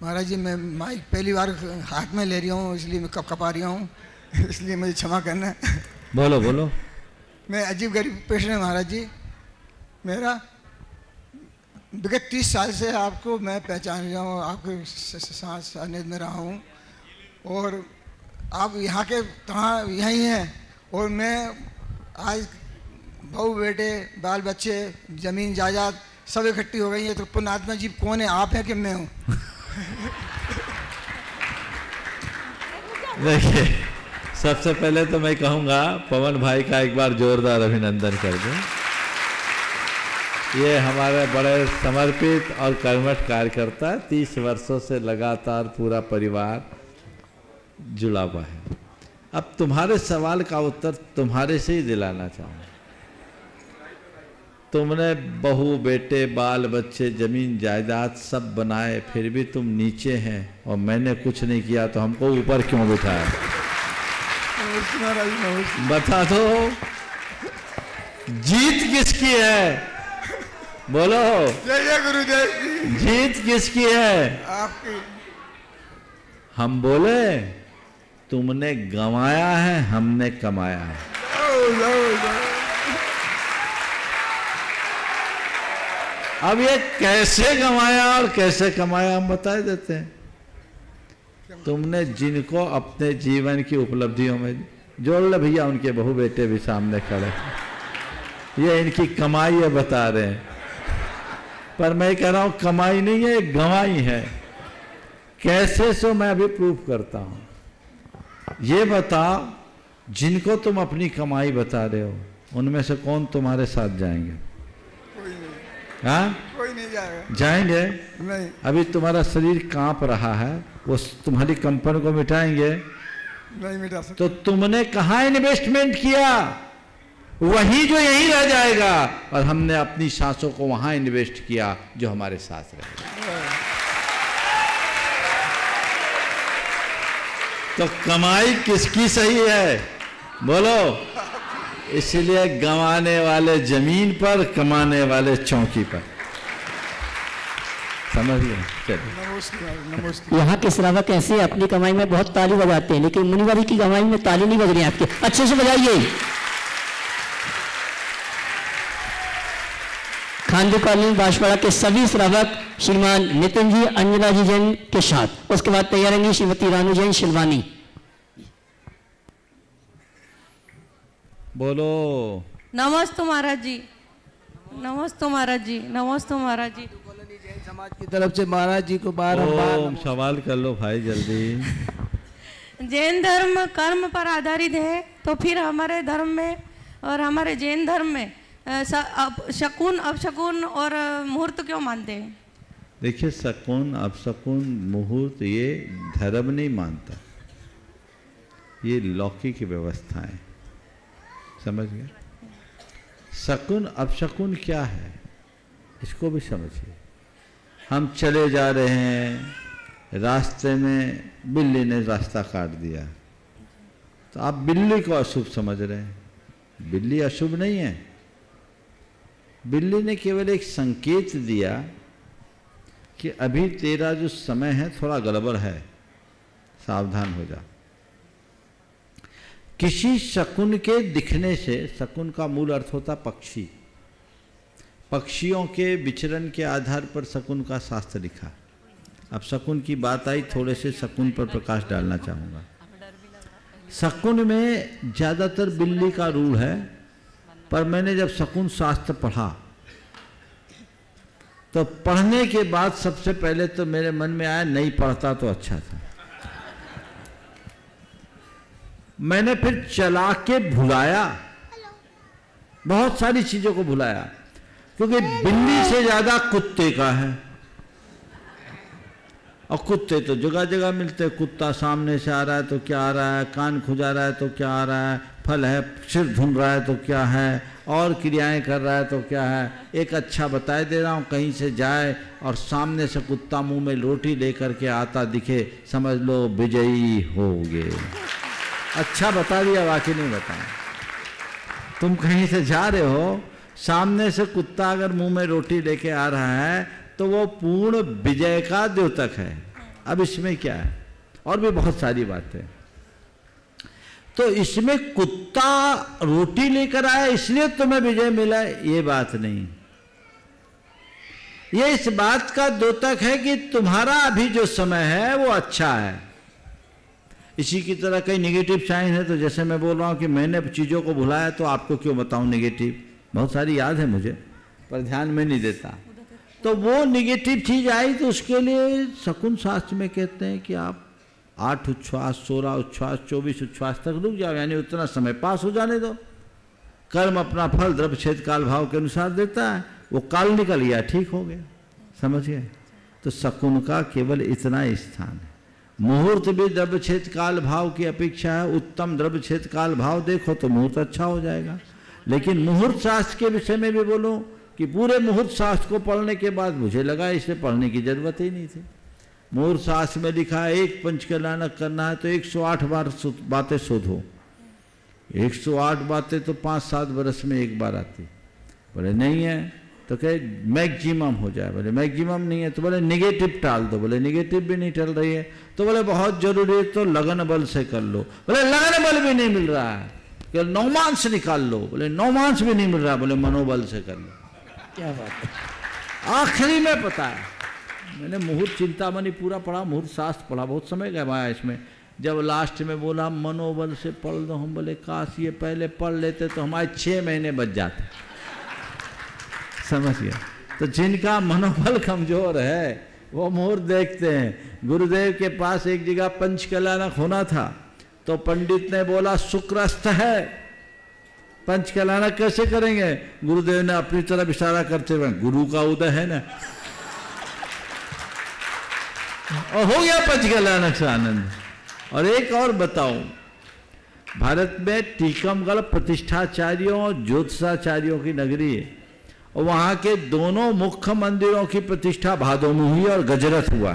महाराज जी। मैं माइक पहली बार हाथ में ले रही हूँ, इसलिए मैं कपा रही हूँ, इसलिए मुझे क्षमा करना। बोलो बोलो। मैं अजीब गरीब पेशेंट है महाराज जी। मेरा विगत 30 साल से आपको मैं पहचान रहा हूँ, आपके साथ सानिध्य में रहा हूँ, और आप यहाँ के तहाँ यहीं हैं, और मैं आज बहू बेटे बाल बच्चे जमीन जायदाद सब इकट्ठी हो गई है, तो पुण्यात्मा जी कौन है, आप हैं कि मैं हूँ? देखिए, सबसे पहले तो मैं कहूँगा पवन भाई का एक बार जोरदार अभिनंदन कर दें। ये हमारे बड़े समर्पित और कर्मठ कार्यकर्ता, 30 वर्षों से लगातार पूरा परिवार जुड़ा हुआ है। अब तुम्हारे सवाल का उत्तर तुम्हारे से ही दिलाना चाहूँगा। तुमने बहू बेटे बाल बच्चे जमीन जायदाद सब बनाए, फिर भी तुम नीचे हैं और मैंने कुछ नहीं किया, तो हमको ऊपर क्यों बिठाया? बता दो, जीत किसकी है? बोलो। जय जय गुरुदेव। जीत किसकी है? आपकी। हम बोले तुमने गंवाया है, हमने कमाया है। अब ये कैसे गंवाया और कैसे कमाया हम बता देते हैं। तुमने जिनको अपने जीवन की उपलब्धियों में जोड़ ले भैया, उनके बहू बेटे भी सामने खड़े, ये इनकी कमाई है बता रहे हैं, पर मैं कह रहा हूं कमाई नहीं है, गंवाई है। कैसे सो मैं अभी प्रूफ करता हूं। ये बताओ, जिनको तुम अपनी कमाई बता रहे हो, उनमें से कौन तुम्हारे साथ जाएंगे? हाँ, कोई नहीं जाएगा। जाएंगे? नहीं। अभी तुम्हारा शरीर कांप रहा है, वो तुम्हारी कंपन को मिटाएंगे? नहीं मिटा सकते। तो तुमने कहाँ इन्वेस्टमेंट किया? वही जो यहीं रह जाएगा, और हमने अपनी सांसों को वहां इन्वेस्ट किया जो हमारे साथ रहेगा। तो कमाई किसकी सही है? बोलो। इसलिए गंवाने वाले जमीन पर, कमाने वाले चौकी पर। समझ गए? चलिए। यहाँ के श्रावक ऐसे अपनी कमाई में बहुत ताली बजाते हैं, लेकिन मुनिवारी की कमाई में ताली नहीं बज रही आपके, अच्छे से बजाइए। खांडू कॉलोनी बांसवाड़ा के सभी श्रावक श्रीमान नितिन जी अंजना जी जैन के साथ, उसके बाद तैयारेंगी श्रीमती रानू जैन शिलवानी। बोलो। नमस्ते महाराज जी, नमस्ते महाराज जी, नमस्ते महाराज जी। जैन समाज की तरफ से महाराज जी को बार सवाल कर लो भाई जल्दी। जैन धर्म कर्म पर आधारित है, तो फिर हमारे धर्म में और हमारे जैन धर्म में शकुन अपशकुन और मुहूर्त क्यों मानते हैं? देखिए, शकुन अपशकुन मुहूर्त ये धर्म नहीं मानता, ये लौकिक व्यवस्था है। समझ गए? शकुन अपशकुन क्या है, इसको भी समझिए। हम चले जा रहे हैं, रास्ते में बिल्ली ने रास्ता काट दिया, तो आप बिल्ली को अशुभ समझ रहे हैं। बिल्ली अशुभ नहीं है, बिल्ली ने केवल एक संकेत दिया कि अभी तेरा जो समय है थोड़ा गड़बड़ है, सावधान हो जा। किसी शकुन के दिखने से, शकुन का मूल अर्थ होता पक्षी, पक्षियों के विचरण के आधार पर शकुन का शास्त्र लिखा। अब शकुन की बात आई, थोड़े से शकुन पर प्रकाश डालना चाहूँगा। शकुन में ज़्यादातर बिल्ली का रूल है, पर मैंने जब शकुन शास्त्र पढ़ा तो पढ़ने के बाद सबसे पहले तो मेरे मन में आया नहीं पढ़ता तो अच्छा था। मैंने फिर चला के भुलाया, बहुत सारी चीजों को भुलाया, क्योंकि बिल्ली से ज्यादा कुत्ते का है, और कुत्ते तो जगह जगह मिलते हैं। कुत्ता सामने से आ रहा है तो क्या आ रहा है, कान खुजा रहा है तो क्या आ रहा है, फल है, सिर धुन रहा है तो क्या है, और क्रियाएं कर रहा है तो क्या है। एक अच्छा बताए दे रहा हूँ, कहीं से जाए और सामने से कुत्ता मुंह में रोटी लेकर के आता दिखे, समझ लो विजयी होगे। अच्छा बता दिया, बाकी नहीं बताया। तुम कहीं से जा रहे हो, सामने से कुत्ता अगर मुंह में रोटी लेके आ रहा है तो वो पूर्ण विजय का द्योतक है। अब इसमें क्या है, और भी बहुत सारी बातें। तो इसमें कुत्ता रोटी लेकर आया इसलिए तुम्हें विजय मिला, ये बात नहीं। ये इस बात का द्योतक है कि तुम्हारा अभी जो समय है वो अच्छा है। इसी की तरह कई नेगेटिव साइन है, तो जैसे मैं बोल रहा हूं कि मैंने चीज़ों को भुलाया तो आपको क्यों बताऊं नेगेटिव, बहुत सारी याद है मुझे पर ध्यान में नहीं देता। तो वो नेगेटिव चीज़ आई तो उसके लिए शकुन शास्त्र में कहते हैं कि आप 8 उच्छ्वास, 16 उच्छ्वास, 24 उच्छ्वास तक रुक जाओ, यानी उतना समय पास हो जाने दो। कर्म अपना फल द्रव्य छेद काल भाव के अनुसार देता है, वो काल निकल गया, ठीक हो गया, समझ गए। तो शकुन का केवल इतना ही स्थान है। मुहूर्त भी द्रव्य छेद काल भाव की अपेक्षा है, उत्तम द्रव्य छेद काल भाव देखो तो मुहूर्त अच्छा हो जाएगा। लेकिन मुहूर्त शास्त्र के विषय में भी बोलो कि पूरे मुहूर्त शास्त्र को पढ़ने के बाद मुझे लगा इसे पढ़ने की जरूरत ही नहीं थी। मुहूर्त शास्त्र में लिखा है एक पंचकल्याणक करना है तो 108 बार बातें शोधो। 108 बातें तो 5-7 वर्ष में एक बार आती। बोले नहीं है तो कहे मैक्सिमम हो जाए, बोले मैक्सिमम नहीं है तो बोले निगेटिव टाल दो, बोले निगेटिव भी नहीं टल रही है तो बोले बहुत जरूरी है तो लगन बल से कर लो, बोले लगन बल भी नहीं मिल रहा है, केवल नौमांस निकाल लो, बोले नौमांस भी नहीं मिल रहा, बोले मनोबल से कर लो। क्या बात है। आखिरी में पता है, मैंने मुहूर्त चिंतामणि पूरा पढ़ा, मुहूर्त शास्त्र पढ़ा, बहुत समय गवाया इसमें। जब लास्ट में बोला मनोबल से पढ़ दो, हम बोले काश ये पहले पढ़ लेते तो हमारे 6 महीने बच जाते, समझ गया। तो जिनका मनोबल कमजोर है वो मुहूर्त देखते हैं। गुरुदेव के पास एक जगह पंचकल्याणक होना था तो पंडित ने बोला शुक्रस्त है, पंचकल्याणक कैसे करेंगे? गुरुदेव ने अपनी तरफ इशारा करते हुए, गुरु का उदय है ना, और हो गया पंचकल्याणक से आनंद। और एक और बताऊं, भारत में टीकमगढ़ प्रतिष्ठाचार्यों और ज्योतिषाचार्यों की नगरी है और वहाँ के दोनों मुख्य मंदिरों की प्रतिष्ठा भादों में हुई और गजरथ हुआ।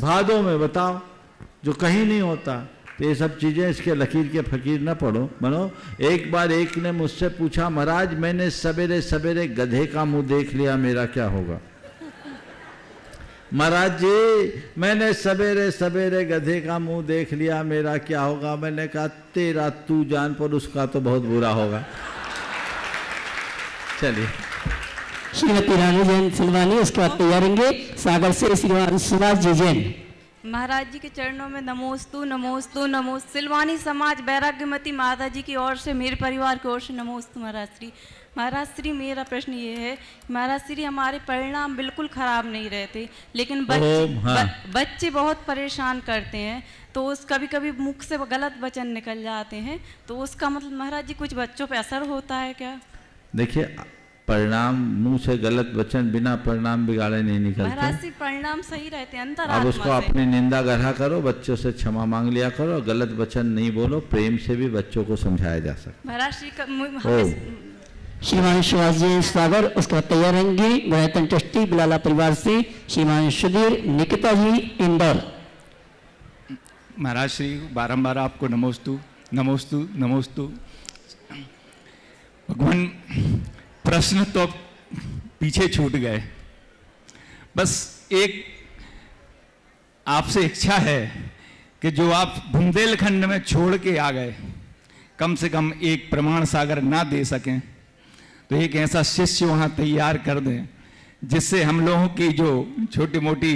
भादों में बताओ, जो कहीं नहीं होता। तो ये सब चीज़ें इसके लकीर के फकीर न पढ़ो बनो। एक बार एक ने मुझसे पूछा, महाराज मैंने सवेरे सवेरे गधे का मुंह देख लिया, मेरा क्या होगा? महाराज जी मैंने सवेरे सवेरे गधे का मुंह देख लिया, मेरा क्या होगा? मैंने कहा तेरा तू जान, पर उसका तो बहुत बुरा होगा। चलिए श्रीमती रानी जैन सिलवानी, उसके बाद तैयारेंगे सागर से श्रीमान सुभाष जी जैन। महाराज जी के चरणों में नमोस्तु नमोस्तु नमोस्तु। सिलवानी समाज बैराग्यमती माता जी की ओर से, मेरे परिवार की ओर से नमोस्तु महाराज श्री। महाराज श्री मेरा प्रश्न ये है, महाराज श्री हमारे परिणाम बिल्कुल खराब नहीं रहते, लेकिन बच्चे बहुत परेशान करते हैं, तो उस कभी कभी मुख से गलत वचन निकल जाते हैं, तो उसका मतलब महाराज जी कुछ बच्चों पे असर होता है क्या? देखिए परिणाम मुंह से गलत वचन बिना परिणाम बिगाड़े नहीं निकलते। महाराज जी परिणाम सही रहते हैं अंतरात्मा अब उसको अपनी निंदा गढ़ा करो, बच्चों से क्षमा मांग लिया करो, गलत वचन नहीं बोलो, प्रेम से भी बच्चों को समझाया जा सकता। महाराज श्री श्रीमान सुभाष जी सागर, उसके बाद तैयार रहेंगे गायतन ट्रस्टी बिलाला परिवार से श्रीमान सुधीर निकिता जी इंदौर। महाराज श्री बारंबार आपको नमोस्तु नमोस्तु नमोस्तु। भगवान प्रश्न तो पीछे छूट गए, बस एक आपसे इच्छा है कि जो आप बुंदेलखंड में छोड़ के आ गए, कम से कम एक प्रमाण सागर ना दे सकें तो एक ऐसा शिष्य वहाँ तैयार कर दें जिससे हम लोगों की जो छोटी मोटी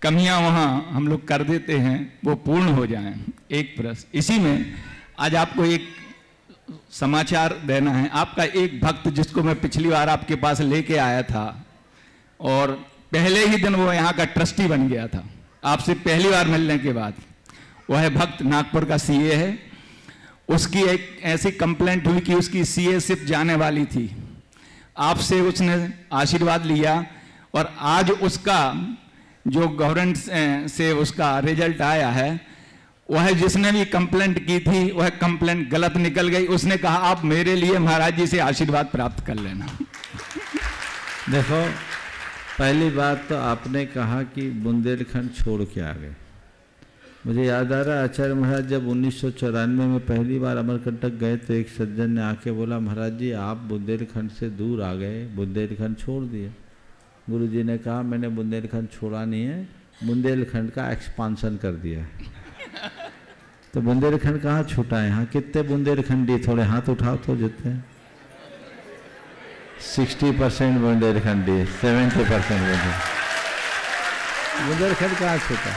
कमियां वहाँ हम लोग कर देते हैं वो पूर्ण हो जाएं। एक प्रश्न इसी में आज आपको एक समाचार देना है। आपका एक भक्त जिसको मैं पिछली बार आपके पास लेके आया था और पहले ही दिन वो यहाँ का ट्रस्टी बन गया था आपसे पहली बार मिलने के बाद, वह है भक्त नागपुर का सीए है। उसकी एक ऐसी कंप्लेंट हुई कि उसकी सीए शिप जाने वाली थी, आपसे उसने आशीर्वाद लिया और आज उसका जो गवर्नमेंट से उसका रिजल्ट आया है वह जिसने भी कंप्लेंट की थी वह कंप्लेंट गलत निकल गई। उसने कहा आप मेरे लिए महाराज जी से आशीर्वाद प्राप्त कर लेना। देखो, पहली बात तो आपने कहा कि बुंदेलखंड छोड़ के आ गए। मुझे याद आ रहा है आचार्य महाराज जब 1994 में पहली बार अमरकंटक गए तो एक सज्जन ने आके बोला, महाराज जी आप बुंदेलखंड से दूर आ गए, बुंदेलखंड छोड़ दिए। गुरु जी ने कहा मैंने बुंदेलखंड छोड़ा नहीं है, बुंदेलखंड का एक्सपांसन कर दिया है। तो बुंदेलखंड कहाँ छूटा है? यहाँ कितने बुंदेलखंडी, थोड़े हाथ उठाओ तो जितने 60% बुंदेलखंडी, 70% बुंदेलखंड कहाँ छूटा?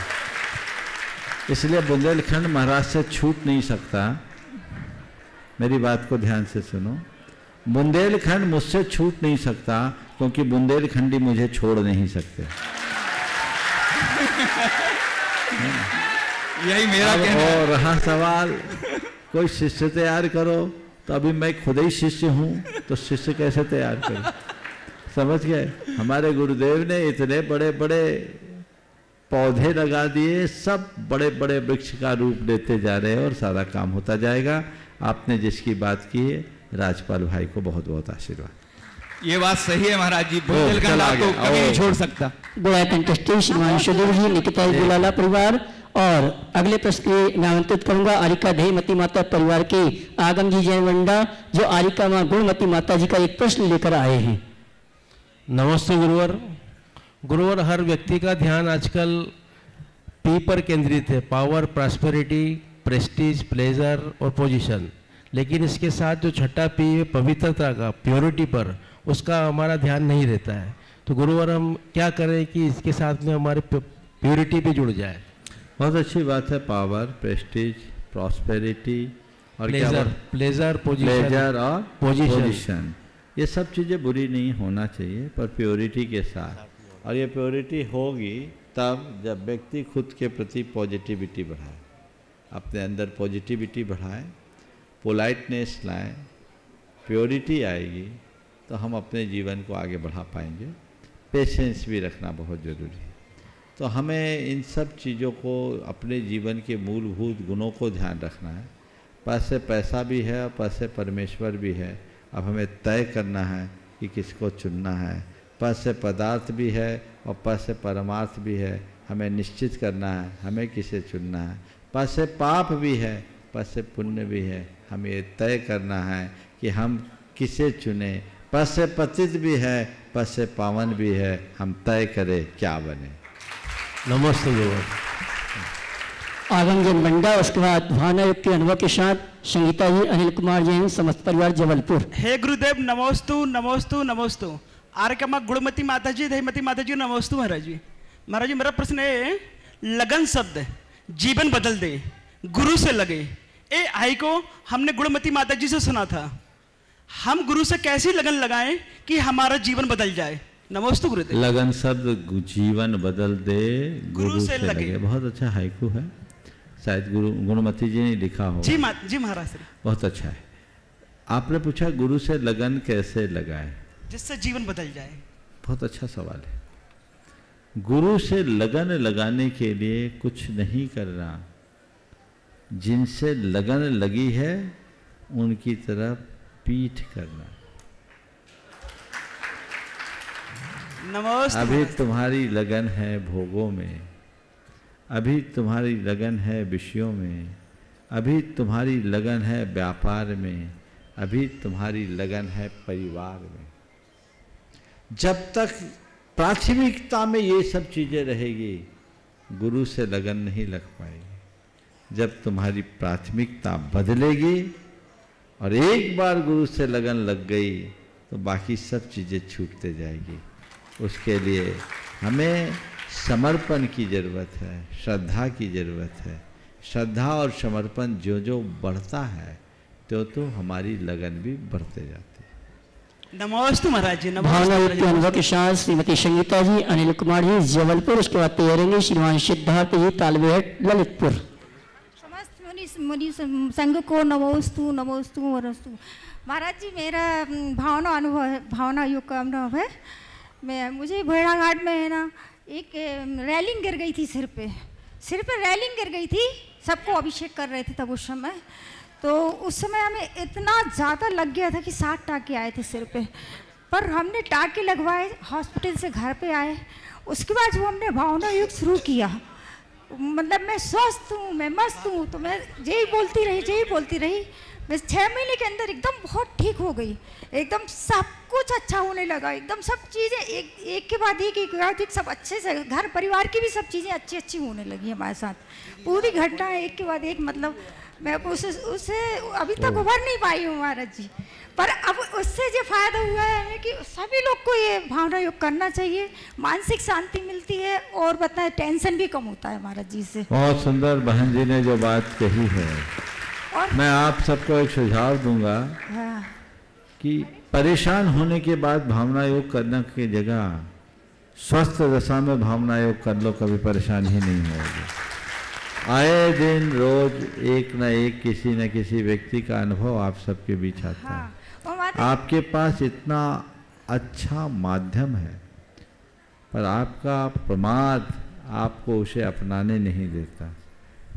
इसलिए बुंदेलखंड महाराज से छूट नहीं सकता। मेरी बात को ध्यान से सुनो, बुंदेलखंड मुझसे छूट नहीं सकता क्योंकि बुंदेलखंडी मुझे छोड़ नहीं सकते। यही मेरा कहना है। और रहा सवाल कोई शिष्य तैयार करो, तो अभी मैं खुद ही शिष्य हूँ, तो शिष्य कैसे तैयार करूँ? समझ गए? हमारे गुरुदेव ने इतने बड़े बड़े पौधे लगा दिए, सब बड़े बड़े वृक्ष का रूप लेते जा रहे हैं और सारा काम होता जाएगा। आपने जिसकी बात की है, राजपाल भाई को बहुत बहुत आशीर्वाद। ये बात सही है महाराज जी, बुंदेलखंड आपको कभी नहीं छोड़ सकता। गोया कंटेस्टेंट श्रीमान सुदेव जी, निकिता गुलाला परिवार। और अगले प्रश्न के मैं आमंत्रित करूंगा आरिका धेयमती माता परिवार के आगम जी जैन वंडा, जो आरिका माँ गुणमती माता जी का एक प्रश्न लेकर आए हैं। नमस्ते गुरुवर। गुरुवर, हर व्यक्ति का ध्यान आजकल पी पर केंद्रित है, पावर, प्रॉस्पेरिटी, प्रेस्टीज, प्लेजर और पोजीशन। लेकिन इसके साथ जो छठा पी है पवित्रता का, प्योरिटी पर, उसका हमारा ध्यान नहीं रहता है। तो गुरुवर हम क्या करें कि इसके साथ में हमारी प्योरिटी भी जुड़ जाए? बहुत अच्छी बात है। पावर, प्रेस्टीज, प्रॉस्पेरिटी और प्लेजर और पोजीशन, ये सब चीज़ें बुरी नहीं होना चाहिए, पर प्योरिटी के साथ। और ये प्योरिटी होगी तब जब व्यक्ति खुद के प्रति पॉजिटिविटी बढ़ाए, अपने अंदर पॉजिटिविटी बढ़ाए, पोलाइटनेस लाए, प्योरिटी आएगी तो हम अपने जीवन को आगे बढ़ा पाएंगे। पेशेंस भी रखना बहुत ज़रूरी है। तो हमें इन सब चीज़ों को, अपने जीवन के मूलभूत गुणों को ध्यान रखना है। पास से पैसा भी है और पास से परमेश्वर भी है। अब हमें तय करना है कि किसको चुनना है। पास से पदार्थ भी है और पास से परमार्थ भी है, हमें निश्चित करना है हमें किसे चुनना है। पास से पाप भी है, पास से पुण्य भी है, हमें ये तय करना है कि हम किसे चुने। पास से पतित भी है, पास से पावन भी है, हम तय करें क्या बने। नमस्ते गुरुवर। आगम जैन बंडा, उसके बाद भावना युक्त के अनुभव के साथ संगीता जी, अनिल कुमार जैन, समस्त परिवार जबलपुर। हे गुरुदेव, नमोस्तु नमोस्तु नमोस्तु। आर्यमा गुणमती माता जी, दहीमती माता जी, नमोस्तु महाराज जी। महाराज जी, मेरा प्रश्न है, लगन शब्द जीवन बदल दे, गुरु से लगे, ए आई को हमने गुणमती माता जी से सुना था। हम गुरु से कैसी लगन लगाएं कि हमारा जीवन बदल जाए? नमोस्तु गुरुदेव। लगन शब्द जीवन बदल दे, गुरु से लगे। बहुत अच्छा हाइकू है, शायद गुरु गुणमती जी ने लिखा हो। जी महाराज। बहुत अच्छा है। आपने पूछा गुरु से लगन कैसे लगाए जिससे जीवन बदल जाए। बहुत अच्छा सवाल है। गुरु से लगन लगाने के लिए कुछ नहीं करना, जिनसे लगन लगी है उनकी तरफ पीठ करना। नमस्ते। अभी तुम्हारी लगन है भोगों में, अभी तुम्हारी लगन है विषयों में, अभी तुम्हारी लगन है व्यापार में, अभी तुम्हारी लगन है परिवार में। जब तक प्राथमिकता में ये सब चीज़ें रहेगी, गुरु से लगन नहीं लग पाएगी। जब तुम्हारी प्राथमिकता बदलेगी और एक बार गुरु से लगन लग गई तो बाकी सब चीज़ें छूटते जाएगी। उसके लिए हमें समर्पण की ज़रूरत है, श्रद्धा की ज़रूरत है। श्रद्धा और समर्पण जो जो बढ़ता है तो हमारी लगन भी बढ़ते जाती है। नमस्ते महाराज जी। भावना युक्त अनुभव के साथ श्रीमती संगीता जी, अनिल कुमार जी, जबलपुर। उसके बाद तैयारेंगे श्रीमान सिद्धार्थ जी, तालबेहट, ललितपुर। समस्त मुनि संघ को नमोस्तु नमोस्तु वरस्तु। महाराज जी, मेरा भावना युक्त का अनुभव है। मुझे भेड़ाघाट में है ना, एक रैलिंग गिर गई थी, सिर पे रैलिंग गिर गई थी, सबको अभिषेक कर रहे थे तब उस समय। तो उस समय हमें इतना ज़्यादा लग गया था कि 7 टाँके आए थे सिर पे, पर हमने टाँके लगवाए, हॉस्पिटल से घर पे आए। उसके बाद जो हमने भावना युग शुरू किया, मतलब मैं स्वस्थ हूँ, मैं मस्त हूँ, तो मैं यही बोलती रही। मैं 6 महीने के अंदर एकदम बहुत ठीक हो गई, एकदम सब कुछ अच्छा होने लगा, एकदम सब चीज़ें एक के बाद एक सब अच्छे से, घर परिवार की भी सब चीज़ें अच्छी होने लगी हमारे साथ। पूरी घटनाएं एक के बाद एक, मतलब मैं उससे अभी तक उभर नहीं पाई हूँ महाराज जी। पर अब उससे जो फायदा हुआ है हमें कि सभी लोग को ये भावना योग करना चाहिए, मानसिक शांति मिलती है और बताएं टेंशन भी कम होता है महाराज जी से। बहुत सुंदर बहन जी ने जो बात कही है, और मैं आप सबको एक सुझाव दूंगा कि परेशान होने के बाद भावना योग करने की जगह स्वस्थ दशा में भावना योग कर लो, कभी परेशान ही नहीं होगी। आए दिन रोज एक न एक किसी न किसी व्यक्ति का अनुभव आप सबके बीच आता है। आपके पास इतना अच्छा माध्यम है, पर आपका प्रमाद आपको उसे अपनाने नहीं देता।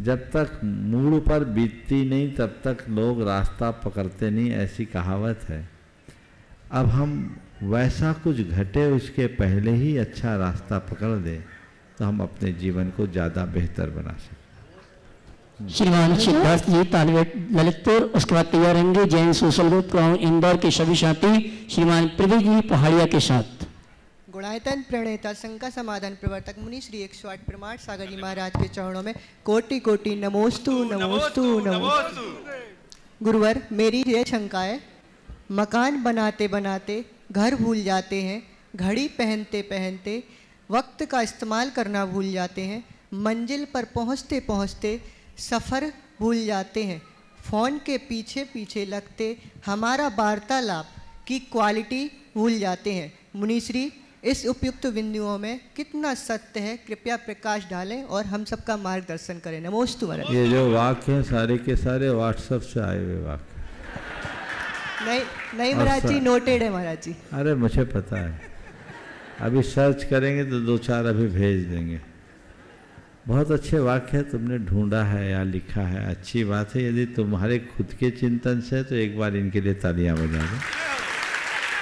जब तक मूड पर बीतती नहीं तब तक लोग रास्ता पकड़ते नहीं, ऐसी कहावत है। अब हम वैसा कुछ घटे उसके पहले ही अच्छा रास्ता पकड़ दें तो हम अपने जीवन को ज़्यादा बेहतर बना सकते। श्रीमान सिद्धार्थ जी तालवेट ललितपुर, उसके बाद तैयार रहेंगे जैन सोशल ग्रुप इंदौर के सभी साथी श्रीमान प्रवीण जी पहाड़िया के साथ। गुणायतन प्रणेता शंका समाधान प्रवर्तक मुनि श्री 108 प्रमाण सागर जी महाराज के चरणों में कोटि कोटि नमोस्तु नमोस्तु नमोस्तु। गुरुवर, मेरी ये शंका है, मकान बनाते बनाते घर भूल जाते हैं, घड़ी पहनते पहनते वक्त का इस्तेमाल करना भूल जाते हैं, मंजिल पर पहुँचते पहुँचते सफ़र भूल जाते हैं, फ़ोन के पीछे पीछे लगते हमारा वार्तालाप की क्वालिटी भूल जाते हैं। मुनीश्री, इस उपयुक्त बिंदुओं में कितना सत्य है, कृपया प्रकाश डालें और हम सबका मार्गदर्शन करें। नमोस्तु महाराज। ये जो वाक्य हैं सारे के सारे व्हाट्सएप से आए हुए वाक्य नहीं महाराज जी, नोटेड है महाराज जी। अरे मुझे पता है, अभी सर्च करेंगे तो 2-4 अभी भेज देंगे। बहुत अच्छे वाक्य तुमने ढूंढा है या लिखा है, अच्छी बात है। यदि तुम्हारे खुद के चिंतन से तो एक बार इनके लिए तालियां बजा दो,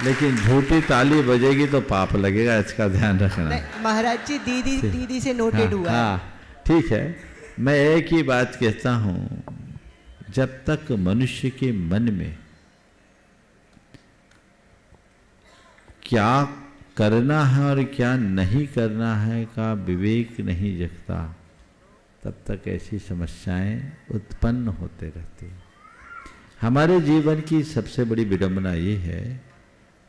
लेकिन झूठी ताली बजेगी तो पाप लगेगा, इसका ध्यान रखना। महाराज जी दीदी से नोटेड हुआ है। हाँ ठीक है, मैं एक ही बात कहता हूँ, जब तक मनुष्य के मन में क्या करना है और क्या नहीं करना है का विवेक नहीं जगता, तब तक ऐसी समस्याएं उत्पन्न होते रहती हैं। हमारे जीवन की सबसे बड़ी विडंबना ये है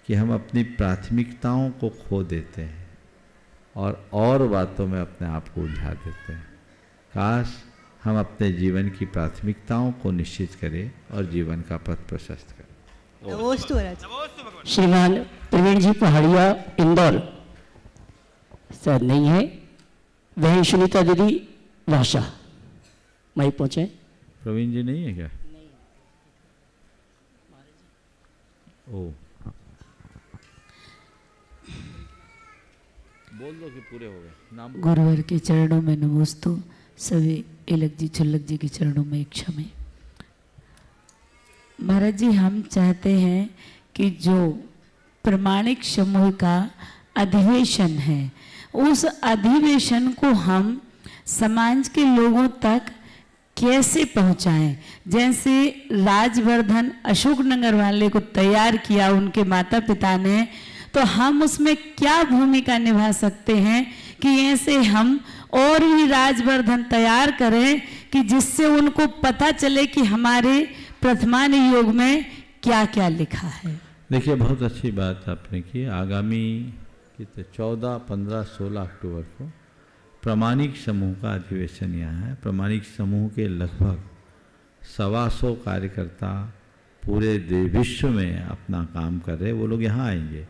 कि हम अपनी प्राथमिकताओं को खो देते हैं और बातों में अपने आप को उलझा देते हैं। काश हम अपने जीवन की प्राथमिकताओं को निश्चित करें और जीवन का पथ प्रशस्त करें। श्रीमान प्रवीण जी पहाड़िया इंदौर शायद नहीं है, वही सुनीता दीदी भाषा वहीं पहुंचे। प्रवीण जी नहीं है क्या? ओ बोल दो कि पूरे हो गए। नाम गुरुवर के चरणों में नमोस्तु, सभी इलक जी छुल्लक जी के चरणों में क्षमा। महाराज जी, हम चाहते हैं कि जो प्रमाणिक समूह का अधिवेशन है, उस अधिवेशन को हम समाज के लोगों तक कैसे पहुंचाएं। जैसे राजवर्धन अशोकनगर वाले को तैयार किया उनके माता पिता ने, तो हम उसमें क्या भूमिका निभा सकते हैं कि ऐसे हम और भी राजवर्धन तैयार करें कि जिससे उनको पता चले कि हमारे प्रथमान योग में क्या क्या लिखा है। देखिए, बहुत अच्छी बात आपने की। आगामी 14, 15, 16 अक्टूबर को प्रमाणिक समूह का अधिवेशन यहाँ है। प्रमाणिक समूह के लगभग 125 कार्यकर्ता पूरे विश्व में अपना काम कर रहे हैं, वो लोग यहाँ आएंगे।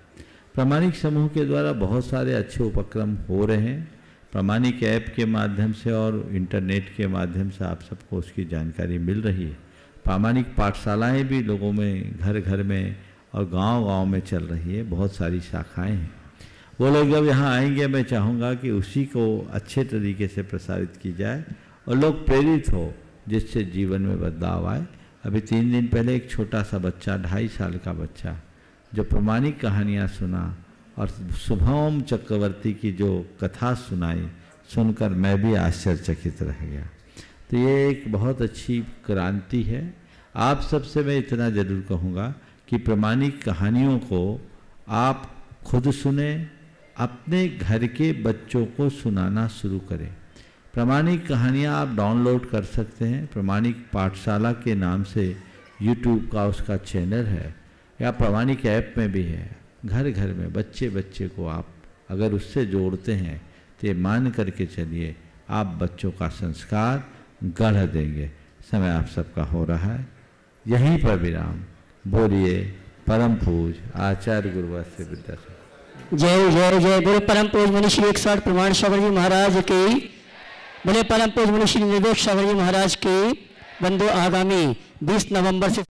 प्रमाणिक समूह के द्वारा बहुत सारे अच्छे उपक्रम हो रहे हैं। प्रमाणिक ऐप के माध्यम से और इंटरनेट के माध्यम से आप सबको उसकी जानकारी मिल रही है। प्रामाणिक पाठशालाएं भी लोगों में घर घर में और गांव-गांव में चल रही है, बहुत सारी शाखाएं हैं। वो लोग जब यहाँ आएंगे, मैं चाहूँगा कि उसी को अच्छे तरीके से प्रसारित की जाए और लोग प्रेरित हो, जिससे जीवन में बदलाव आए। अभी 3 दिन पहले एक छोटा सा बच्चा, 2.5 साल का बच्चा, जो प्रामाणिक कहानियाँ सुना और शुभम चक्रवर्ती की जो कथा सुनाई, सुनकर मैं भी आश्चर्यचकित रह गया। तो ये एक बहुत अच्छी क्रांति है। आप सबसे मैं इतना ज़रूर कहूँगा कि प्रामाणिक कहानियों को आप खुद सुने, अपने घर के बच्चों को सुनाना शुरू करें। प्रामाणिक कहानियाँ आप डाउनलोड कर सकते हैं, प्रामाणिक पाठशाला के नाम से यूट्यूब का उसका चैनल है, या प्रामाणिक ऐप में भी है। घर घर में बच्चे बच्चे को आप अगर उससे जोड़ते हैं तो ये मान करके चलिए आप बच्चों का संस्कार गढ़ देंगे। समय आप सबका हो रहा है, यहीं पर विराम। बोलिए परम पूज आचार्य गुरुवर से विद्यासागर। जय जय जय। बोले परम पूज मुनि श्री 108 प्रमाण सागर जी महाराज की। बोले परम पूज मुनि श्री निर्दोष सागर जी महाराज की। बंधु आगामी 20 नवंबर से